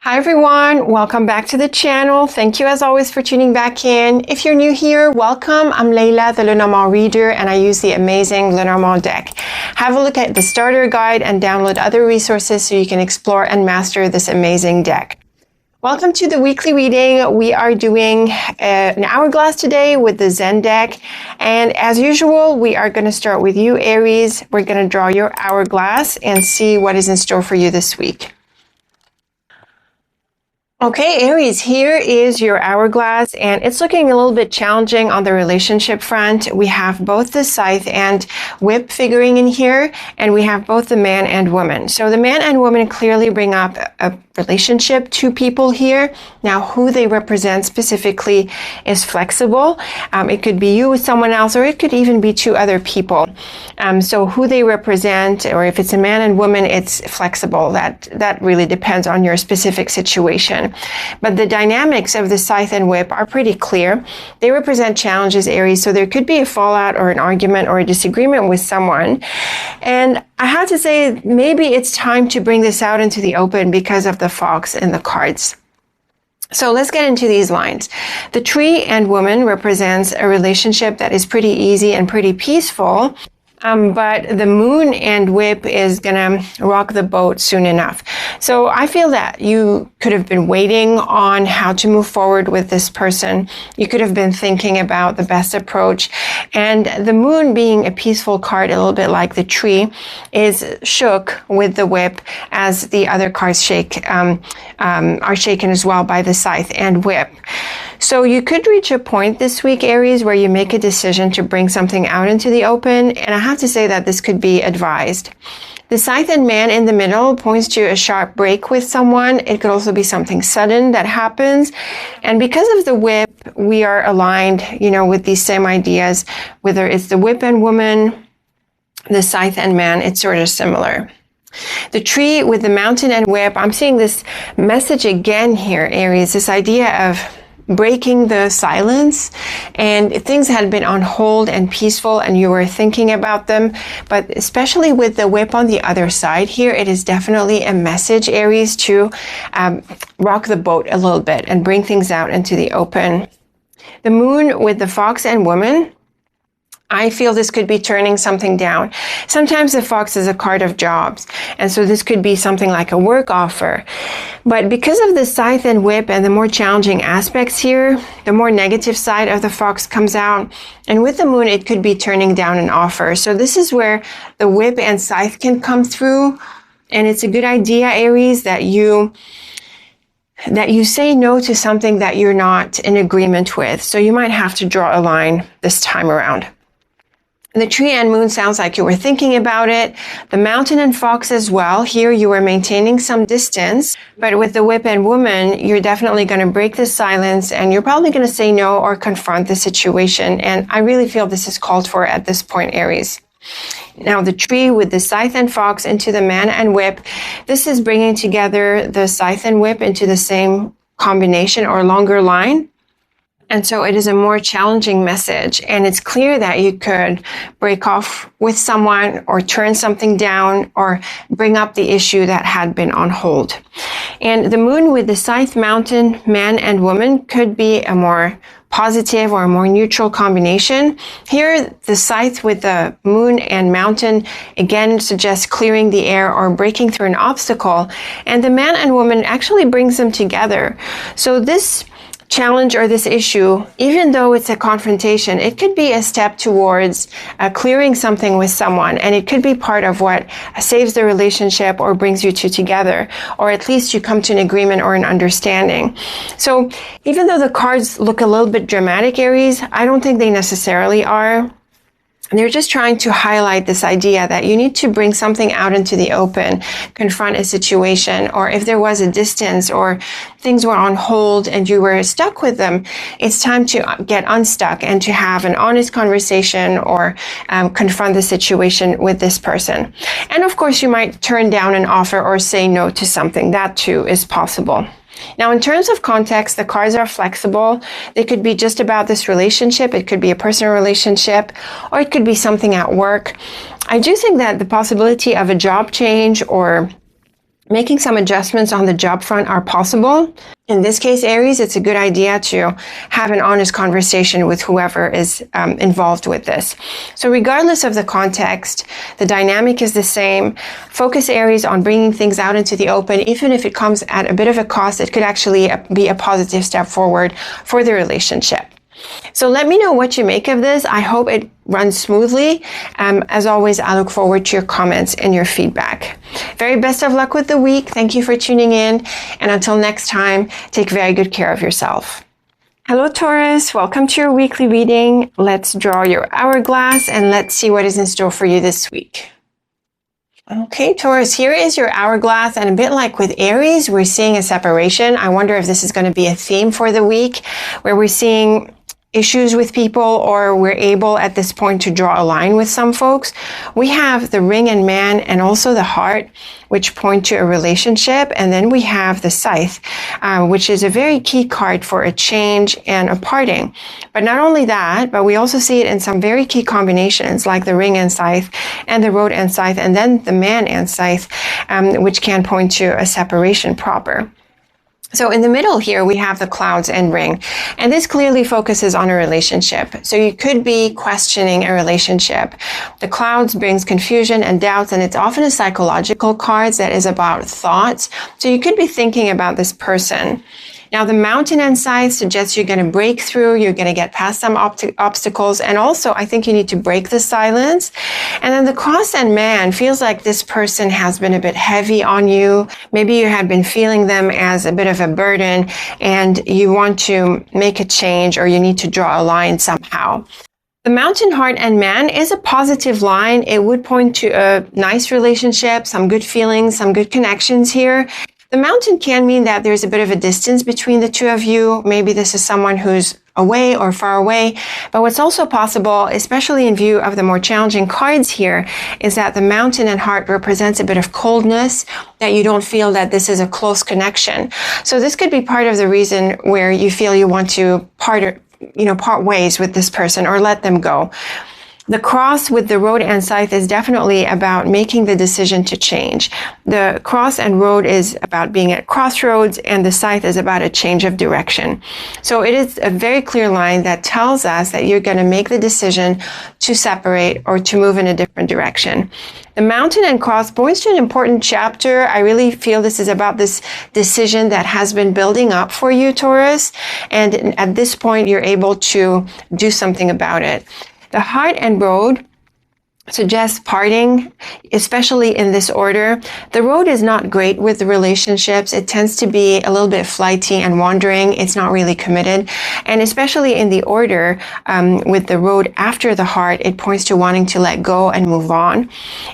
Hi everyone, welcome back to the channel. Thank you as always for tuning back in. If you're new here, welcome. I'm Layla, the Lenormand reader, and I use the amazing Lenormand deck. Have a look at the starter guide and download other resources so you can explore and master this amazing deck. Welcome to the weekly reading. We are doing an hourglass today with the Zen deck. And as usual, we are going to start with you, Aries. We're going to draw your hourglass and see what is in store for you this week. Okay, Aries, here is your hourglass, and it's looking a little bit challenging on the relationship front. We have both the scythe and whip figuring in here, and we have both the man and woman. So the man and woman clearly bring up a relationship, two people here. Now, who they represent specifically is flexible. It could be you with someone else, or it could even be two other people. So who they represent, or if it's a man and woman, it's flexible. That really depends on your specific situation. But the dynamics of the scythe and whip are pretty clear. They represent challenges, Aries, so there could be a fallout or an argument or a disagreement with someone. And I have to say, maybe it's time to bring this out into the open because of the fox in the cards. So let's get into these lines. The tree and woman represents a relationship that is pretty easy and pretty peaceful. But the moon and whip is gonna rock the boat soon enough. So I feel that you could have been waiting on how to move forward with this person. You could have been thinking about the best approach. And the moon, being a peaceful card, a little bit like the tree, is shook with the whip as the other cards are shaken as well by the scythe and whip. So you could reach a point this week, Aries, where you make a decision to bring something out into the open. And I have to say that this could be advised. The scythe and man in the middle points to a sharp break with someone. It could also be something sudden that happens. And because of the whip, we are aligned, with these same ideas. Whether it's the whip and woman, the scythe and man, it's sort of similar. The tree with the mountain and whip, I'm seeing this message again here, Aries, this idea of breaking the silence, and things had been on hold and peaceful and you were thinking about them, but especially with the whip on the other side here, it is definitely a message, Aries, to rock the boat a little bit and bring things out into the open. The moon with the fox and woman, I feel this could be turning something down. Sometimes the fox is a card of jobs, and so this could be something like a work offer. But because of the scythe and whip and the more challenging aspects here, the more negative side of the fox comes out. And with the moon, it could be turning down an offer. So this is where the whip and scythe can come through. And it's a good idea, Aries, that you say no to something that you're not in agreement with. So you might have to draw a line this time around. The tree and moon sounds like you were thinking about it. The mountain and fox as well. Here you were maintaining some distance, but with the whip and woman, you're definitely going to break the silence and you're probably going to say no or confront the situation. And I really feel this is called for at this point, Aries. Now the tree with the scythe and fox into the man and whip. This is bringing together the scythe and whip into the same combination or longer line. And so it is a more challenging message, and it's clear that you could break off with someone or turn something down or bring up the issue that had been on hold. And the moon with the scythe, mountain, man and woman could be a more positive or a more neutral combination. Here, the scythe with the moon and mountain again suggests clearing the air or breaking through an obstacle. And the man and woman actually brings them together. So this challenge or this issue, even though it's a confrontation, it could be a step towards clearing something with someone, and it could be part of what saves the relationship or brings you two together, or at least you come to an agreement or an understanding. So even though the cards look a little bit dramatic, Aries, I don't think they necessarily are. They're just trying to highlight this idea that you need to bring something out into the open, confront a situation, or if there was a distance or things were on hold and you were stuck with them, it's time to get unstuck and to have an honest conversation or confront the situation with this person. And of course, you might turn down an offer or say no to something. That too is possible. Now, in terms of context, the cards are flexible. They could be just about this relationship. It could be a personal relationship, or it could be something at work. I do think that the possibility of a job change or Making some adjustments on the job front are possible. In this case, Aries, it's a good idea to have an honest conversation with whoever is involved with this. So regardless of the context, the dynamic is the same. Focus, Aries, on bringing things out into the open. Even if it comes at a bit of a cost, it could actually be a positive step forward for the relationship. So let me know what you make of this. I hope it runs smoothly. As always, I look forward to your comments and your feedback. Very best of luck with the week. Thank you for tuning in. And until next time, take very good care of yourself. Hello, Taurus. Welcome to your weekly reading. Let's draw your hourglass and let's see what is in store for you this week. Okay, Taurus, here is your hourglass, and a bit like with Aries, we're seeing a separation. I wonder if this is going to be a theme for the week, where we're seeing issues with people, or we're able at this point to draw a line with some folks. We have the ring and man and also the heart, which point to a relationship. And then we have the scythe, which is a very key card for a change and a parting. But not only that, but we also see it in some very key combinations like the ring and scythe and the road and scythe, and then the man and scythe, which can point to a separation proper. So in the middle here, we have the clouds and ring, and this clearly focuses on a relationship. So you could be questioning a relationship. The clouds brings confusion and doubts, and it's often a psychological card that is about thoughts. So you could be thinking about this person. Now, the mountain and scythe suggests you're going to break through, you're going to get past some obstacles, and also I think you need to break the silence. And then the cross and man feels like this person has been a bit heavy on you. Maybe you had been feeling them as a bit of a burden, and you want to make a change, or you need to draw a line somehow. The mountain, heart, and man is a positive line. It would point to a nice relationship, some good feelings, some good connections here. The mountain can mean that there's a bit of a distance between the two of you. Maybe this is someone who's away or far away. But what's also possible, especially in view of the more challenging cards here, is that the mountain and heart represents a bit of coldness, that you don't feel that this is a close connection. So this could be part of the reason where you feel you want to part ways with this person or let them go. The cross with the road and scythe is definitely about making the decision to change. The cross and road is about being at crossroads, and the scythe is about a change of direction. So it is a very clear line that tells us that you're going to make the decision to separate or to move in a different direction. The mountain and cross points to an important chapter. I really feel this is about this decision that has been building up for you, Taurus. And at this point, you're able to do something about it. The heart and road suggests parting, especially in this order. The road is not great with the relationships. It tends to be a little bit flighty and wandering. It's not really committed. And especially in the order with the road after the heart, it points to wanting to let go and move on.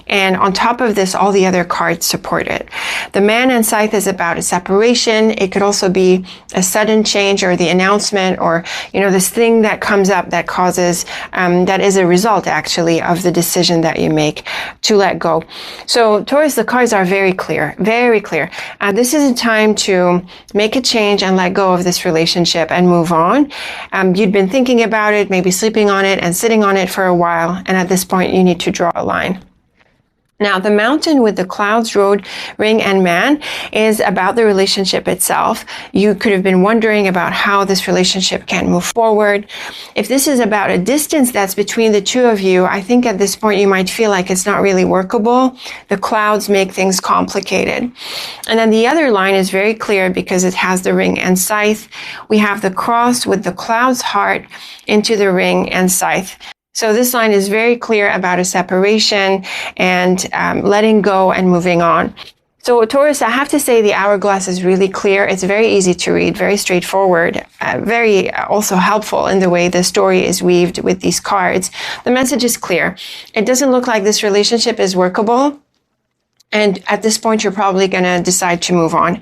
And on top of this, all the other cards support it. The man and scythe is about a separation. It could also be a sudden change, or the announcement, or, this thing that comes up that causes, that is a result actually of the decision that you make to let go. So Taurus, the cards are very clear, very clear. This is a time to make a change and let go of this relationship and move on. You'd been thinking about it, maybe sleeping on it and sitting on it for a while. And at this point, you need to draw a line. Now, the mountain with the clouds, road, ring, and man is about the relationship itself. You could have been wondering about how this relationship can move forward. If this is about a distance that's between the two of you, I think at this point you might feel like it's not really workable. The clouds make things complicated. And then the other line is very clear because it has the ring and scythe. We have the cross with the clouds, heart, into the ring and scythe. So this line is very clear about a separation and letting go and moving on. So Taurus, I have to say the hourglass is really clear. It's very easy to read, very straightforward, very also helpful in the way the story is weaved with these cards. The message is clear. It doesn't look like this relationship is workable. And at this point, you're probably going to decide to move on.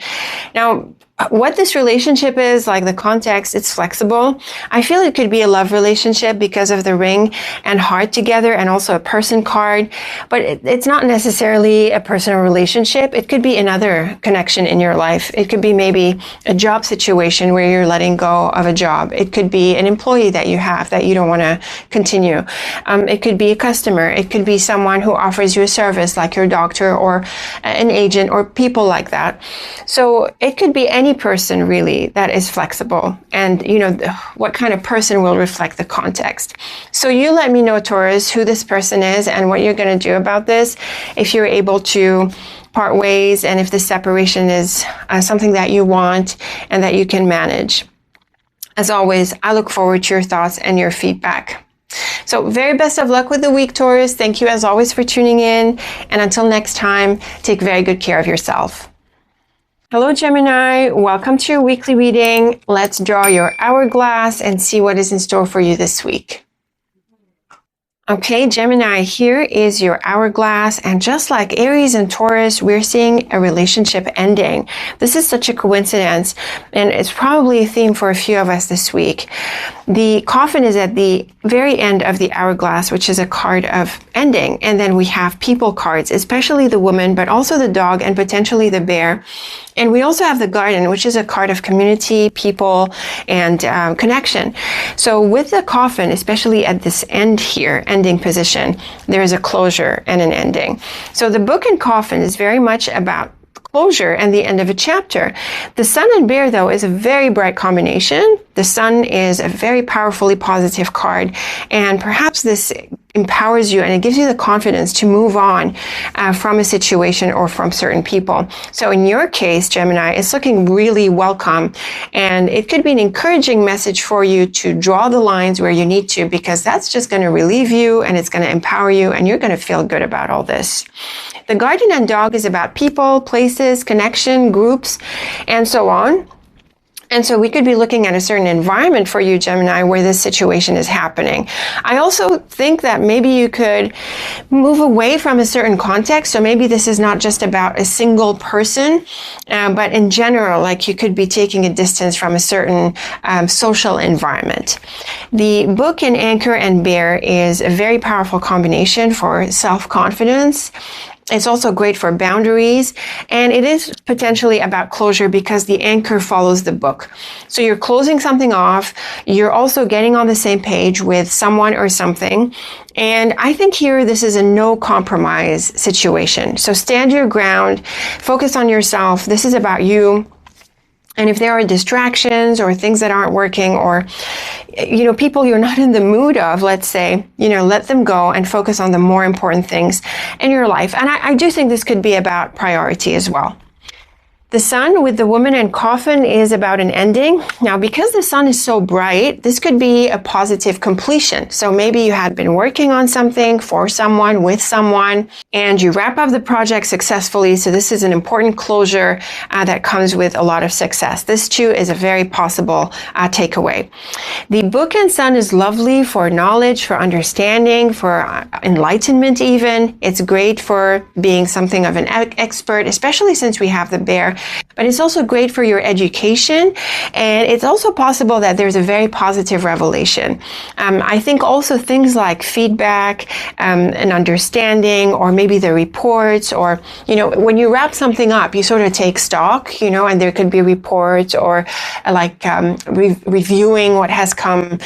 Now, what this relationship is, like the context, it's flexible. I feel it could be a love relationship because of the ring and heart together, and also a person card, but it's not necessarily a personal relationship. It could be another connection in your life. It could be maybe a job situation where you're letting go of a job. It could be an employee that you have that you don't want to continue. It could be a customer. It could be someone who offers you a service, like your doctor or an agent or people like that. So it could be any person really that is flexible, and what kind of person will reflect the context. So you let me know, Taurus, who this person is and what you're going to do about this, if you're able to part ways, and if the separation is something that you want and that you can manage. As always, I look forward to your thoughts and your feedback. So very best of luck with the week, Taurus. Thank you as always for tuning in, and until next time, take very good care of yourself. Hello, Gemini. Welcome to your weekly reading. Let's draw your hourglass and see what is in store for you this week. Okay, Gemini, here is your hourglass, and just like Aries and Taurus, we're seeing a relationship ending. This is such a coincidence, and it's probably a theme for a few of us this week. The coffin is at the very end of the hourglass, which is a card of ending, and then we have people cards, especially the woman, but also the dog and potentially the bear. And we also have the garden, which is a card of community, people, and connection. So with the coffin, especially at this end here, ending position, there is a closure and an ending. So the book and coffin is very much about closure and the end of a chapter. The sun and bear, though, is a very bright combination. The sun is a very powerfully positive card, and perhaps this empowers you and it gives you the confidence to move on from a situation or from certain people. So in your case, Gemini, it's looking really welcome, and it could be an encouraging message for you to draw the lines where you need to, because that's just going to relieve you and it's going to empower you, and you're going to feel good about all this. The garden and dog is about people, places, connection, groups, and so on. And so we could be looking at a certain environment for you, Gemini, where this situation is happening. I also think that maybe you could move away from a certain context. So maybe this is not just about a single person, but in general, like you could be taking a distance from a certain social environment. The book and anchor and bear is a very powerful combination for self-confidence. It's also great for boundaries, and it is potentially about closure because the anchor follows the book. So you're closing something off. You're also getting on the same page with someone or something. And I think here this is a no compromise situation. So stand your ground, focus on yourself. This is about you. And if there are distractions or things that aren't working, or, people you're not in the mood of, let's say, let them go and focus on the more important things in your life. And I do think this could be about priority as well. The sun with the woman and coffin is about an ending. Now, because the sun is so bright, this could be a positive completion. So maybe you had been working on something for someone, with someone, and you wrap up the project successfully. So this is an important closure that comes with a lot of success. This too is a very possible takeaway. The book and sun is lovely for knowledge, for understanding, for enlightenment even. It's great for being something of an expert, especially since we have the bear. But it's also great for your education, and it's also possible that there's a very positive revelation. I think also things like feedback and understanding, or maybe the reports, or, when you wrap something up, you sort of take stock, and there could be reports or reviewing what has come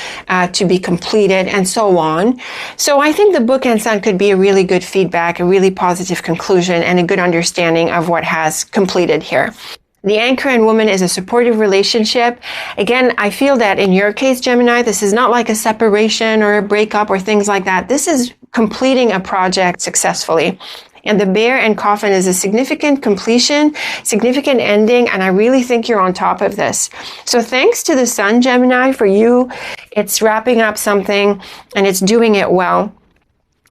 to be completed and so on. So I think the book and sun could be a really good feedback, a really positive conclusion, and a good understanding of what has completed here. The anchor and woman is a supportive relationship. Again, I feel that in your case, Gemini, this is not like a separation or a breakup or things like that. This is completing a project successfully. And the bear and coffin is a significant completion, significant ending, and I really think you're on top of this. So thanks to the sun, Gemini, for you, it's wrapping up something and it's doing it well.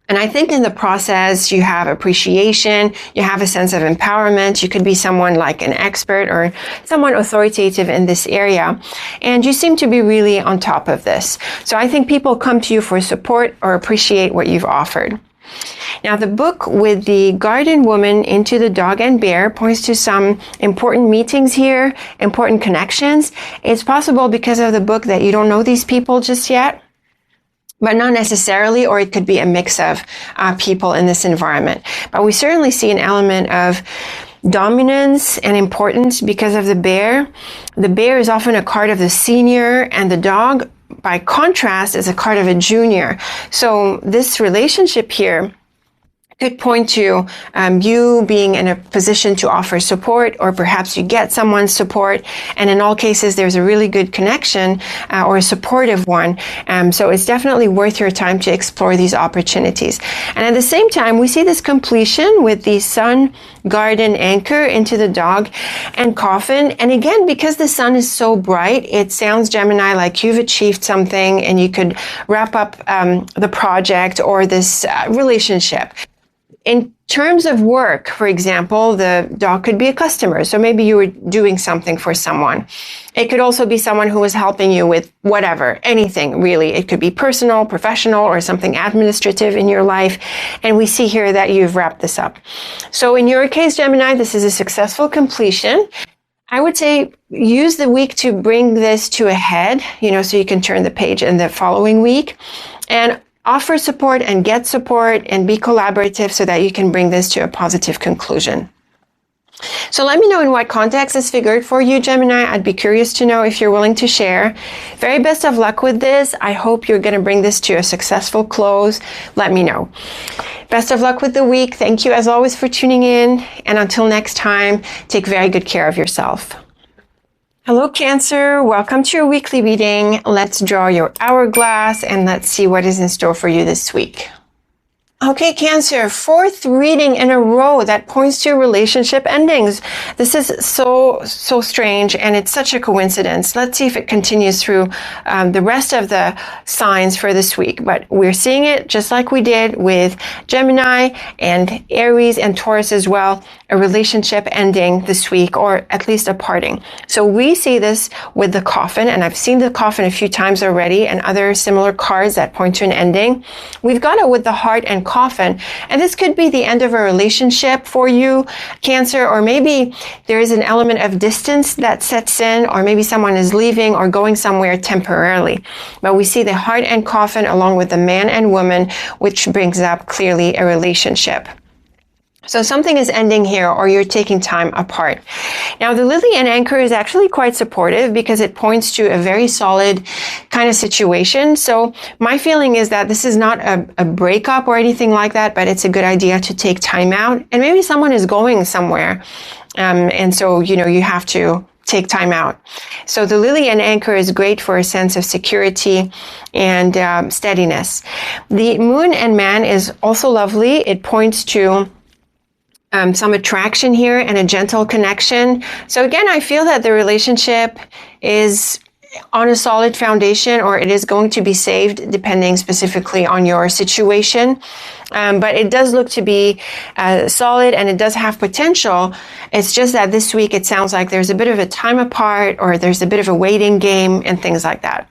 And I think in the process, you have appreciation, you have a sense of empowerment. You could be someone like an expert or someone authoritative in this area. And you seem to be really on top of this. So I think people come to you for support or appreciate what you've offered. Now, the book with the garden woman into the dog and bear points to some important meetings here, important connections. It's possible because of the book that you don't know these people just yet, but not necessarily, or it could be a mix of people in this environment. But we certainly see an element of dominance and importance because of the bear. The bear is often a card of the senior, and the dog, by contrast, is a card of a junior. So this relationship here could point to you being in a position to offer support, or perhaps you get someone's support. And in all cases, there's a really good connection or a supportive one. So it's definitely worth your time to explore these opportunities. And at the same time, we see this completion with the sun, garden, anchor into the dog and coffin. And again, because the sun is so bright, it sounds, Gemini, like you've achieved something and you could wrap up the project or this relationship. In terms of work, for example, the dog could be a customer. So maybe you were doing something for someone. It could also be someone who was helping you with whatever, anything really. It could be personal, professional, or something administrative in your life. And we see here that you've wrapped this up. So in your case, Gemini, this is a successful completion. I would say use the week to bring this to a head, so you can turn the page in the following week. And offer support and get support and be collaborative so that you can bring this to a positive conclusion. So let me know in what context this figured for you, Gemini. I'd be curious to know if you're willing to share. Very best of luck with this. I hope you're going to bring this to a successful close. Let me know. Best of luck with the week. Thank you as always for tuning in. And until next time, take very good care of yourself. Hello, Cancer. Welcome to your weekly reading. Let's draw your hourglass and let's see what is in store for you this week. Okay, Cancer, fourth reading in a row that points to relationship endings. This is so strange, and it's such a coincidence. Let's see if it continues through the rest of the signs for this week. But we're seeing it just like we did with Gemini and Aries and Taurus as well, a relationship ending this week, or at least a parting. So we see this with the coffin, and I've seen the coffin a few times already, and other similar cards that point to an ending. We've got it with the heart and coffin, and this could be the end of a relationship for you, Cancer, or maybe there is an element of distance that sets in, or maybe someone is leaving or going somewhere temporarily. But we see the heart and coffin along with the man and woman, which brings up clearly a relationship. So something is ending here, or you're taking time apart. Now, the lily and anchor is actually quite supportive because it points to a very solid kind of situation. So my feeling is that this is not a breakup or anything like that, but it's a good idea to take time out. And maybe someone is going somewhere. And so, you have to take time out. So the lily and anchor is great for a sense of security and steadiness. The moon and man is also lovely. It points to some attraction here and a gentle connection. So again, I feel that the relationship is on a solid foundation, or it is going to be saved depending specifically on your situation. But it does look to be solid, and it does have potential. It's just that this week it sounds like there's a bit of a time apart, or there's a bit of a waiting game and things like that.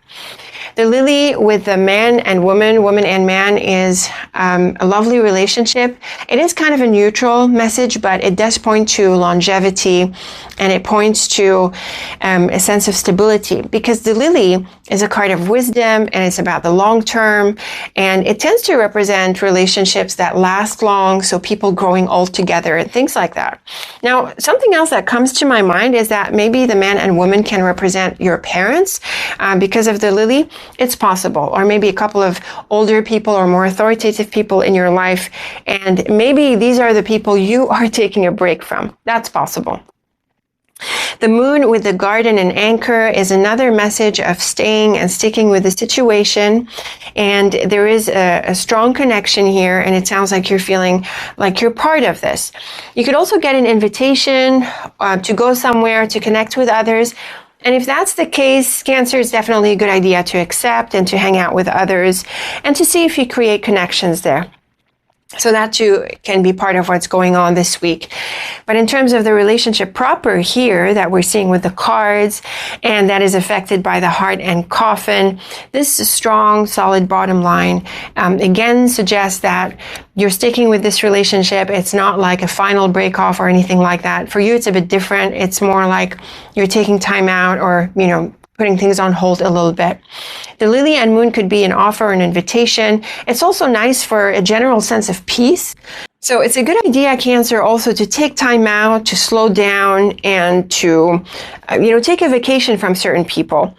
The lily with the man and woman and man is a lovely relationship. It is kind of a neutral message, but it does point to longevity, and it points to a sense of stability, because the lily is a card of wisdom, and it's about the long term, and it tends to represent relationships that last long, so people growing old together and things like that. Now, something else that comes to my mind is that maybe the man and woman can represent your parents because of the lily. It's possible, or maybe a couple of older people or more authoritative people in your life, and maybe these are the people you are taking a break from. That's possible. The moon with the garden and anchor is another message of staying and sticking with the situation. And there is a strong connection here, and it sounds like you're feeling like you're part of this. You could also get an invitation to go somewhere, to connect with others. And if that's the case, Cancer, is definitely a good idea to accept and to hang out with others and to see if you create connections there. So that too can be part of what's going on this week. But in terms of the relationship proper here that we're seeing with the cards, and that is affected by the heart and coffin, this strong, solid bottom line, again, suggests that you're sticking with this relationship. It's not like a final break off or anything like that. For you, it's a bit different. It's more like you're taking time out, or, putting things on hold a little bit. The lily and moon could be an offer, an invitation. It's also nice for a general sense of peace. So it's a good idea, Cancer, also to take time out, to slow down, and to, take a vacation from certain people.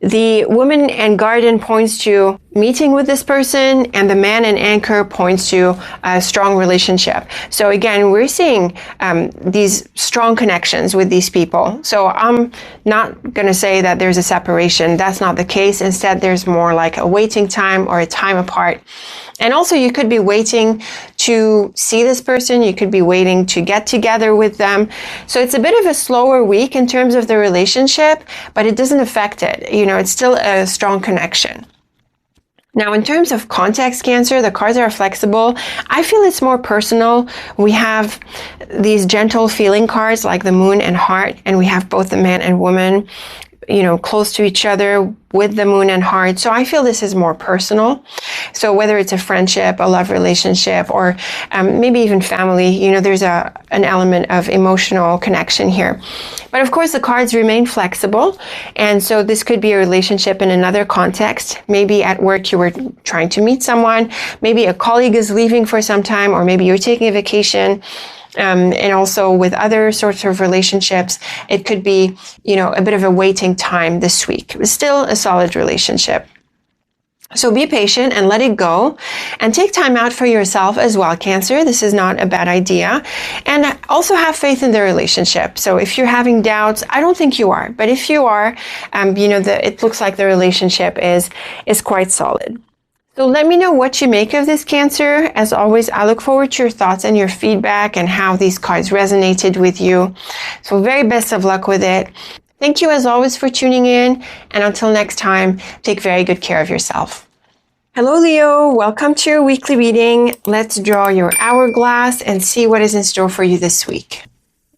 The woman and garden points to meeting with this person, and the man and anchor points to a strong relationship. So again, we're seeing these strong connections with these people. So I'm not going to say that there's a separation. That's not the case. Instead, there's more like a waiting time or a time apart. And also, you could be waiting to see this person. You could be waiting to get together with them. So it's a bit of a slower week in terms of the relationship, but it doesn't affect it. It's still a strong connection. Now, in terms of context, Cancer, the cards are flexible. I feel it's more personal. We have these gentle feeling cards like the moon and heart, and we have both the man and woman, close to each other with the moon and heart. So I feel this is more personal. So whether it's a friendship, a love relationship, or maybe even family, there's an element of emotional connection here. But of course, the cards remain flexible. And so this could be a relationship in another context. Maybe at work you were trying to meet someone. Maybe a colleague is leaving for some time, or maybe you're taking a vacation. And also with other sorts of relationships, it could be, a bit of a waiting time this week. It's still a solid relationship. So be patient and let it go, and take time out for yourself as well, Cancer. This is not a bad idea. And also have faith in the relationship. So if you're having doubts, I don't think you are, but if you are, it looks like the relationship is quite solid. So let me know what you make of this, Cancer. As always, I look forward to your thoughts and your feedback and how these cards resonated with you. So very best of luck with it. Thank you as always for tuning in. And until next time, take very good care of yourself. Hello, Leo. Welcome to your weekly reading. Let's draw your hourglass and see what is in store for you this week.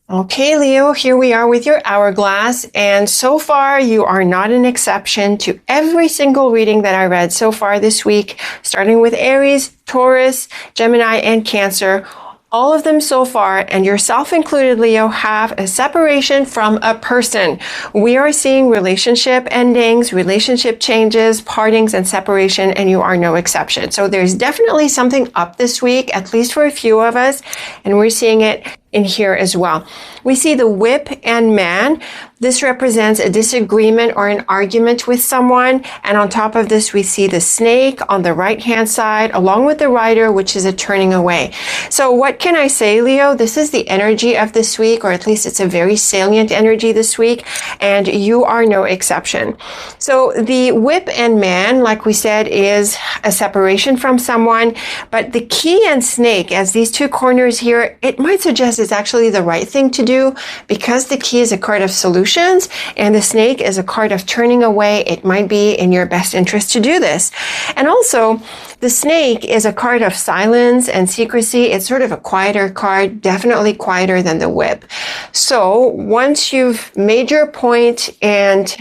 Okay, Leo, here we are with your hourglass, and so far you are not an exception to every single reading that I read so far this week, starting with Aries, Taurus, Gemini, and Cancer. All of them so far, and yourself included, Leo, have a separation from a person. We are seeing relationship endings, relationship changes, partings, and separation, and you are no exception. So there's definitely something up this week, at least for a few of us, and we're seeing it in here as well. We see the whip and man. This represents a disagreement or an argument with someone. And on top of this, we see the snake on the right-hand side, along with the rider, which is a turning away. So what can I say, Leo? This is the energy of this week, or at least it's a very salient energy this week, and you are no exception. So the whip and man, like we said, is a separation from someone, but the key and snake, as these two corners here, it might suggest it's actually the right thing to do, because the key is a card of solutions and the snake is a card of turning away. It might be in your best interest to do this. And also, the snake is a card of silence and secrecy. It's sort of a quieter card, definitely quieter than the whip. So once you've made your point and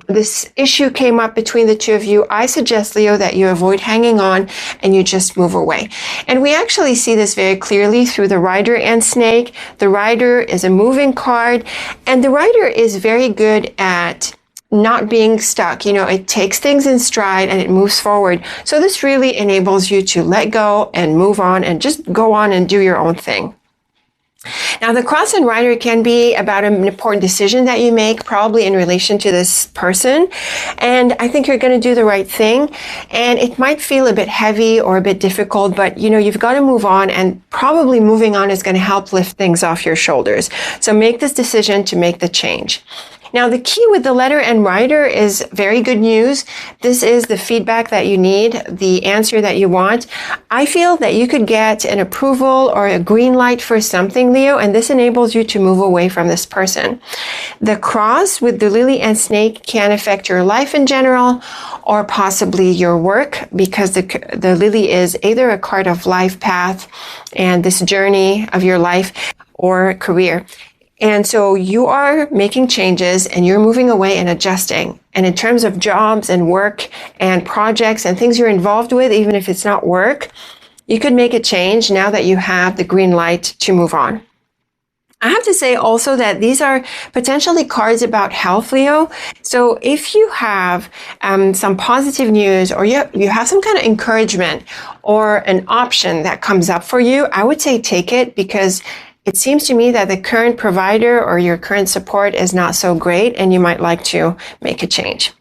this issue came up between the two of you, I suggest, Leo, that you avoid hanging on and you just move away. And we actually see this very clearly through the rider and snake. The rider is a moving card, and the rider is very good at not being stuck. It takes things in stride and it moves forward. So this really enables you to let go and move on and just go on and do your own thing. Now, the cross and rider can be about an important decision that you make, probably in relation to this person. And I think you're going to do the right thing. And it might feel a bit heavy or a bit difficult, but you've got to move on, and probably moving on is going to help lift things off your shoulders. So make this decision to make the change. Now, the key with the letter and rider is very good news. This is the feedback that you need, the answer that you want. I feel that you could get an approval or a green light for something, Leo, and this enables you to move away from this person. The cross with the lily and snake can affect your life in general or possibly your work, because the lily is either a card of life path and this journey of your life or career. And so you are making changes and you're moving away and adjusting. And in terms of jobs and work and projects and things you're involved with, even if it's not work, you could make a change now that you have the green light to move on. I have to say also that these are potentially cards about health, Leo. So if you have some positive news, or you have some kind of encouragement or an option that comes up for you, I would say take it, because it seems to me that the current provider or your current support is not so great and you might like to make a change.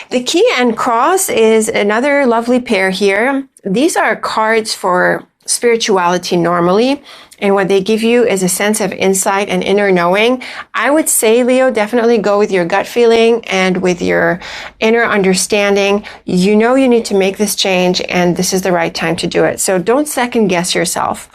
The key and cross is another lovely pair here. These are cards for spirituality normally, and what they give you is a sense of insight and inner knowing. I would say, Leo, definitely go with your gut feeling and with your inner understanding. You know you need to make this change and this is the right time to do it. So don't second guess yourself.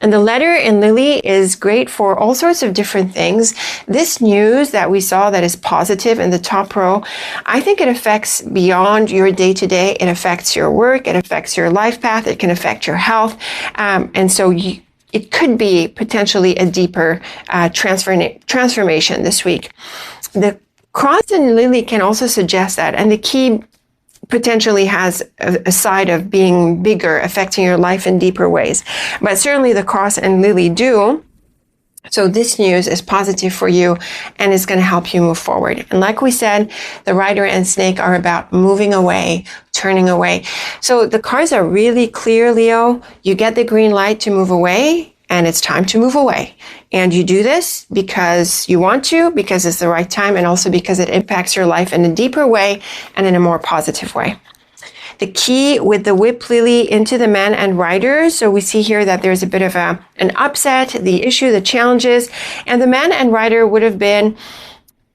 And the letter in Lily is great for all sorts of different things. This news that we saw that is positive in the top row, I think it affects beyond your day-to-day. It affects your work. It affects your life path. It can affect your health. And so it could be potentially a deeper transformation this week. The cross in Lily can also suggest that. And the key potentially has a side of being bigger, affecting your life in deeper ways. But certainly the cross and lily do. So this news is positive for you and is going to help you move forward. And like we said, the rider and snake are about moving away, turning away. So the cards are really clear, Leo. You get the green light to move away, and it's time to move away. And you do this because you want to, because it's the right time, and also because it impacts your life in a deeper way and in a more positive way. The key with the whip lily into the man and rider. So we see here that there's a bit of an upset, the issue, the challenges, and the man and rider would have been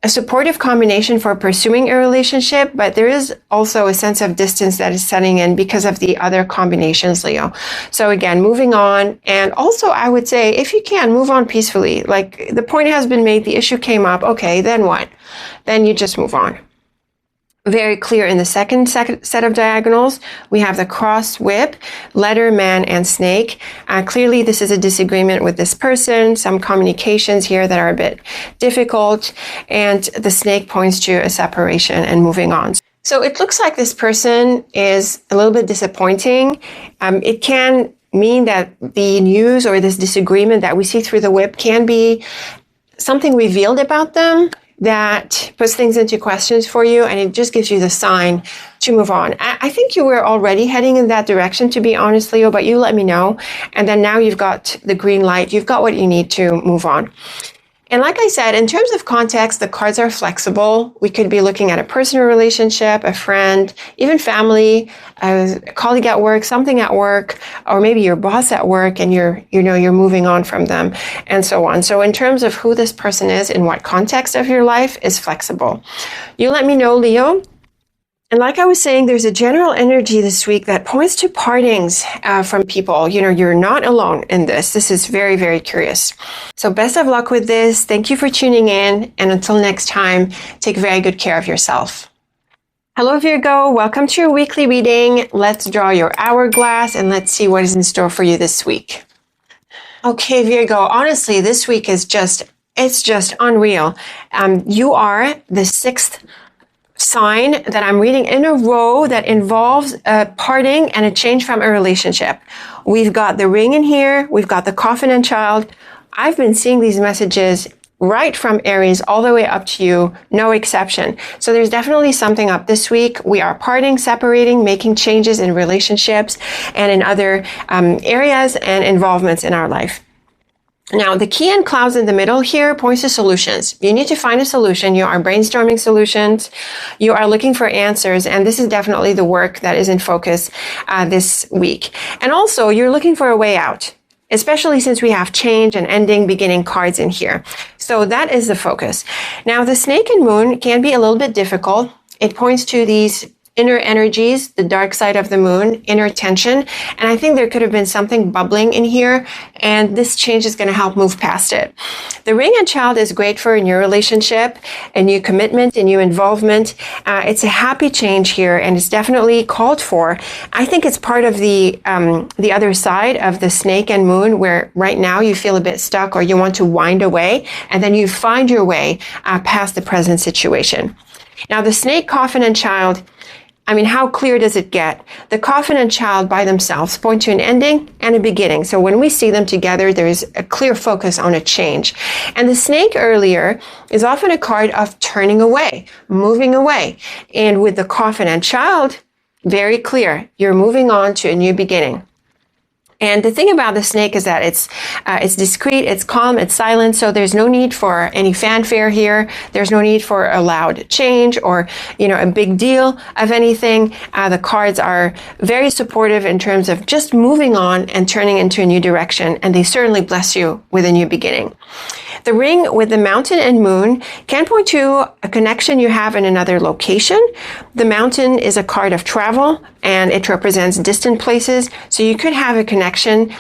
a supportive combination for pursuing a relationship, but there is also a sense of distance that is setting in because of the other combinations, Leo. So again, moving on. And also I would say, if you can, move on peacefully. Like, the point has been made, the issue came up. Okay, then what? Then you just move on. Very clear in the second set of diagonals, we have the cross whip, letter, man, and snake. Clearly, this is a disagreement with this person, some communications here that are a bit difficult, and the snake points to a separation and moving on. So it looks like this person is a little bit disappointing. It can mean that the news or this disagreement that we see through the whip can be something revealed about them that puts things into questions for you, and it just gives you the sign to move on. I think you were already heading in that direction, to be honest, Leo, but you let me know. And then now you've got the green light. You've got what you need to move on. And like I said, in terms of context, the cards are flexible. We could be looking at a personal relationship, a friend, even family, a colleague at work, something at work, or maybe your boss at work, and you're moving on from them, and so on. So in terms of who this person is, in what context of your life, is flexible. You let me know, Leo. And like I was saying, there's a general energy this week that points to partings from people. You're not alone in this. This is very, very curious. So best of luck with this. Thank you for tuning in. And until next time, take very good care of yourself. Hello, Virgo. Welcome to your weekly reading. Let's draw your hourglass and let's see what is in store for you this week. Okay, Virgo, honestly, this week is just unreal. You are the sixth sign that I'm reading in a row that involves a parting and a change from a relationship. We've got the ring in here. We've got the coffin and child. I've been seeing these messages right from Aries all the way up to you, no exception. So there's definitely something up this week. We are parting, separating, making changes in relationships and in other areas and involvements in our life. Now, the key and clouds in the middle here points to solutions. You need to find a solution. You are brainstorming solutions. You are looking for answers. And this is definitely the work that is in focus this week. And also, you're looking for a way out. especially since we have change and ending, beginning cards in here. So that is the focus. Now, the snake and moon can be a little bit difficult. It points to these inner energies, the dark side of the moon, inner tension. And I think there could have been something bubbling in here, and this change is going to help move past it. The ring and child is great for a new relationship, a new commitment, a new involvement. It's a happy change here, and it's definitely called for. I think it's part of the other side of the snake and moon, where right now you feel a bit stuck or you want to wind away, and then you find your way past the present situation. Now, the snake, coffin, and child, I mean, how clear does it get? The coffin and child by themselves point to an ending and a beginning. So when we see them together, there's a clear focus on a change. And the snake earlier is often a card of turning away, moving away. And with the coffin and child, very clear, you're moving on to a new beginning. And the thing about the snake is that it's discreet, it's calm, it's silent, so there's no need for any fanfare here. There's no need for a loud change or, a big deal of anything. The cards are very supportive in terms of just moving on and turning into a new direction, and they certainly bless you with a new beginning. The ring with the mountain and moon can point to a connection you have in another location. The mountain is a card of travel, and it represents distant places. So you could have a connection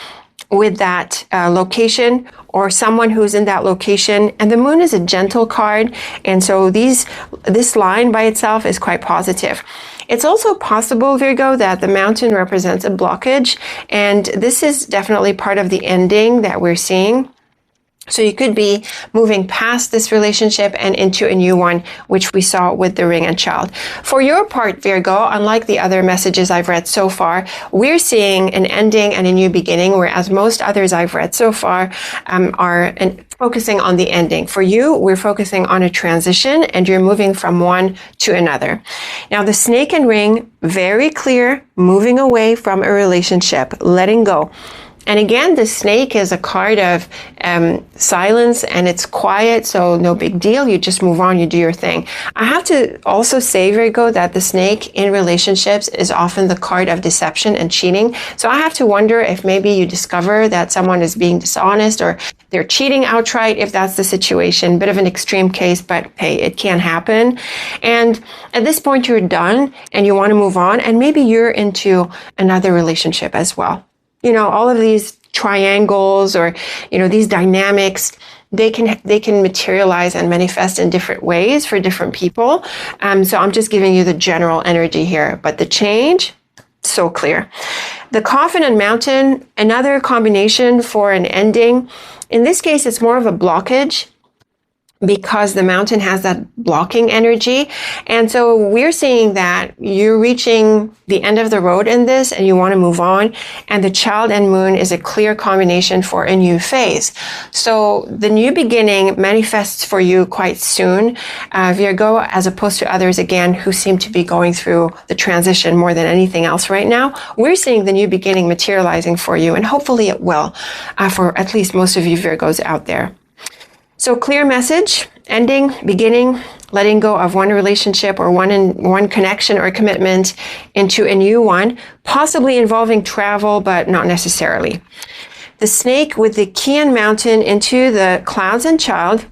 with that location or someone who's in that location. And the moon is a gentle card. And so this line by itself is quite positive. It's also possible, Virgo, that the mountain represents a blockage. And this is definitely part of the ending that we're seeing. So you could be moving past this relationship and into a new one, which we saw with the ring and child. For your part, Virgo, unlike the other messages I've read so far, we're seeing an ending and a new beginning, whereas most others I've read so far are focusing on the ending. For you, we're focusing on a transition, and you're moving from one to another. Now, the snake and ring, very clear, moving away from a relationship, letting go. And again, the snake is a card of silence, and it's quiet, so no big deal. You just move on, you do your thing. I have to also say, Virgo, that the snake in relationships is often the card of deception and cheating. So I have to wonder if maybe you discover that someone is being dishonest or they're cheating outright, if that's the situation. Bit of an extreme case, but hey, it can happen. And at this point, you're done and you want to move on, and maybe you're into another relationship as well. All of these triangles or, these dynamics, they can materialize and manifest in different ways for different people. So I'm just giving you the general energy here, but the change, so clear. The coffin and mountain, another combination for an ending. In this case, it's more of a blockage, because the mountain has that blocking energy. And so we're seeing that you're reaching the end of the road in this and you want to move on. And the child and moon is a clear combination for a new phase. So the new beginning manifests for you quite soon, Virgo, as opposed to others, again, who seem to be going through the transition more than anything else right now. We're seeing the new beginning materializing for you, and hopefully it will for at least most of you Virgos out there. So clear message, ending, beginning, letting go of one relationship or one connection or commitment into a new one, possibly involving travel, but not necessarily. The snake with the key and mountain into the clouds and child.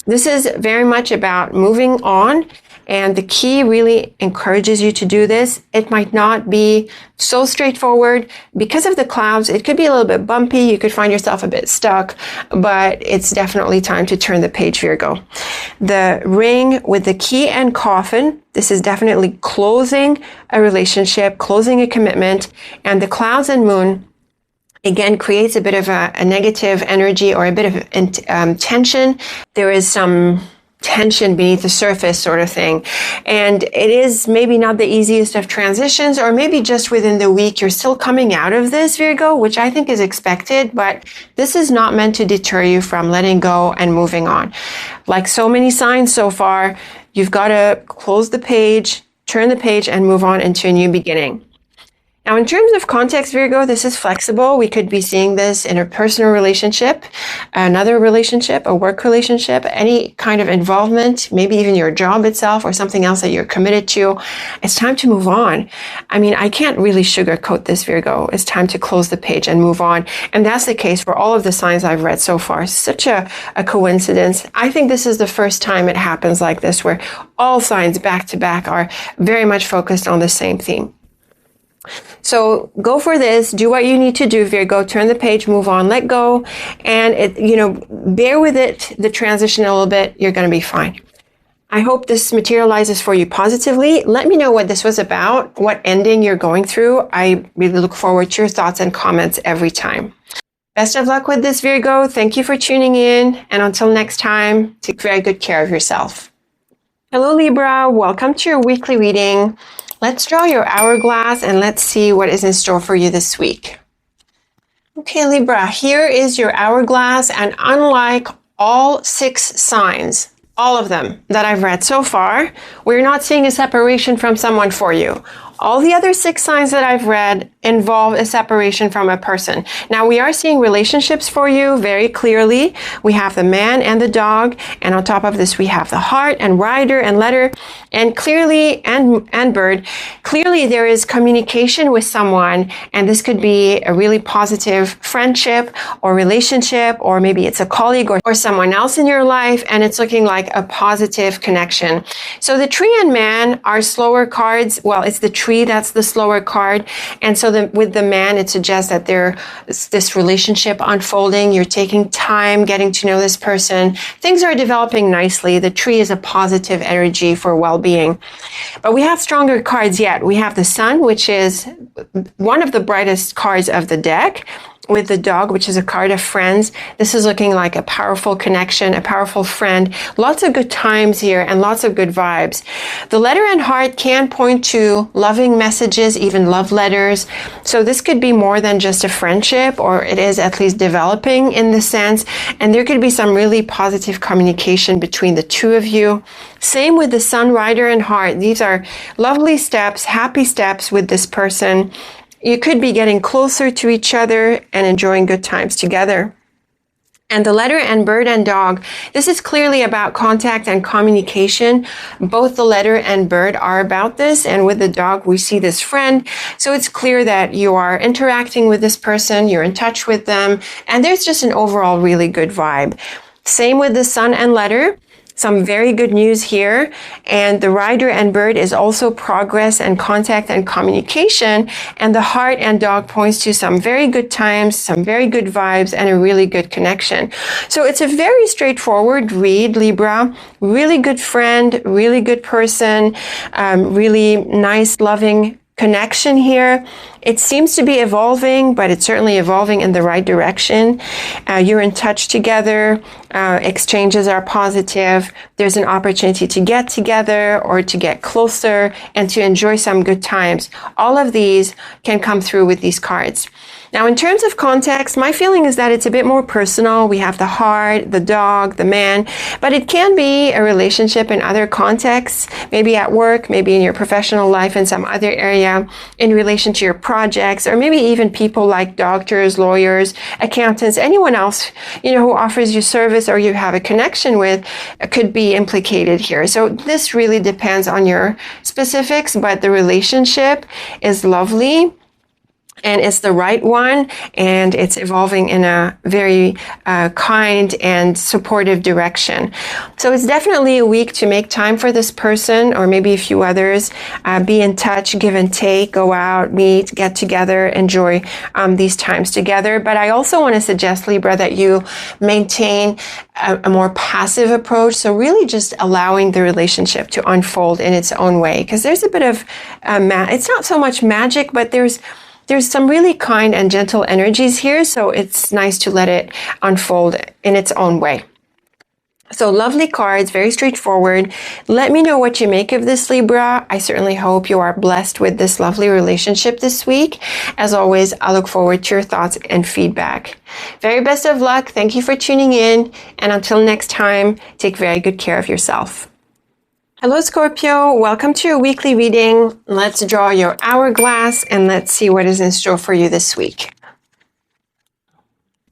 This is very much about moving on, and the key really encourages you to do this. It might not be so straightforward. Because of the clouds, it could be a little bit bumpy. You could find yourself a bit stuck, but it's definitely time to turn the page, Virgo. The ring with the key and coffin, this is definitely closing a relationship, closing a commitment, and the clouds and moon, again, creates a bit of a negative energy or a bit of tension. There is some tension beneath the surface sort of thing. And it is maybe not the easiest of transitions, or maybe just within the week you're still coming out of this, Virgo, which I think is expected, but this is not meant to deter you from letting go and moving on. Like so many signs so far, you've got to close the page, turn the page, and move on into a new beginning. Now, in terms of context, Virgo, this is flexible. We could be seeing this in a personal relationship, another relationship, a work relationship, any kind of involvement, maybe even your job itself or something else that you're committed to. It's time to move on. I mean, I can't really sugarcoat this, Virgo. It's time to close the page and move on. And that's the case for all of the signs I've read so far. Such a coincidence. I think this is the first time it happens like this, where all signs back to back are very much focused on the same theme. So go for this, do what you need to do, Virgo, turn the page, move on, let go, and bear with it, the transition a little bit, you're going to be fine. I hope this materializes for you positively. Let me know what this was about, what ending you're going through. I really look forward to your thoughts and comments every time. Best of luck with this, Virgo. Thank you for tuning in, and until next time, take very good care of yourself. Hello, Libra. Welcome to your weekly reading. Let's draw your hourglass and let's see what is in store for you this week. Okay, Libra, here is your hourglass, and unlike all 6 signs, all of them that I've read so far, we're not seeing a separation from someone for you. All the other 6 signs that I've read involve a separation from a person. Now, we are seeing relationships for you very clearly. We have the man and the dog, and on top of this, we have the heart and rider and letter, and clearly, and bird. Clearly, there is communication with someone, and this could be a really positive friendship or relationship, or maybe it's a colleague or someone else in your life, and it's looking like a positive connection. So the tree and man are slower cards. Well, it's the tree that's the slower card, and so with the man, it suggests that there's this relationship unfolding. You're taking time getting to know this person. Things are developing nicely. The tree is a positive energy for well-being. But we have stronger cards yet. We have the sun, which is one of the brightest cards of the deck, with the dog, which is a card of friends. This is looking like a powerful connection, a powerful friend. Lots of good times here and lots of good vibes. The letter and heart can point to loving messages, even love letters. So this could be more than just a friendship, or it is at least developing in the sense. And there could be some really positive communication between the two of you. Same with the sun, rider, and heart. These are lovely steps, happy steps with this person. You could be getting closer to each other and enjoying good times together. And the letter and bird and dog, this is clearly about contact and communication. Both the letter and bird are about this. And with the dog, we see this friend. So it's clear that you are interacting with this person, you're in touch with them, and there's just an overall really good vibe. Same with the sun and letter. Some very good news here. And the rider and bird is also progress and contact and communication. And the heart and dog points to some very good times, some very good vibes, and a really good connection. So it's a very straightforward read, Libra. Really good friend, really good person, really nice, loving connection here. It seems to be evolving, but it's certainly evolving in the right direction. You're in touch together. Exchanges are positive. There's an opportunity to get together or to get closer and to enjoy some good times. All of these can come through with these cards. Now, in terms of context, my feeling is that it's a bit more personal. We have the heart, the dog, the man, but it can be a relationship in other contexts, maybe at work, maybe in your professional life, in some other area, in relation to your projects, or maybe even people like doctors, lawyers, accountants, anyone else, who offers you service or you have a connection with could be implicated here. So this really depends on your specifics, but the relationship is lovely. And it's the right one, and it's evolving in a very kind and supportive direction. So it's definitely a week to make time for this person, or maybe a few others. Be in touch, give and take, go out, meet, get together, enjoy these times together. But I also want to suggest, Libra, that you maintain a more passive approach. So really just allowing the relationship to unfold in its own way, because there's a bit of, it's not so much magic, but there's some really kind and gentle energies here, so it's nice to let it unfold in its own way. So lovely cards, very straightforward. Let me know what you make of this, Libra. I certainly hope you are blessed with this lovely relationship this week. As always, I look forward to your thoughts and feedback. Very best of luck. Thank you for tuning in. And until next time, take very good care of yourself. Hello, Scorpio. Welcome to your weekly reading. Let's draw your hourglass and let's see what is in store for you this week.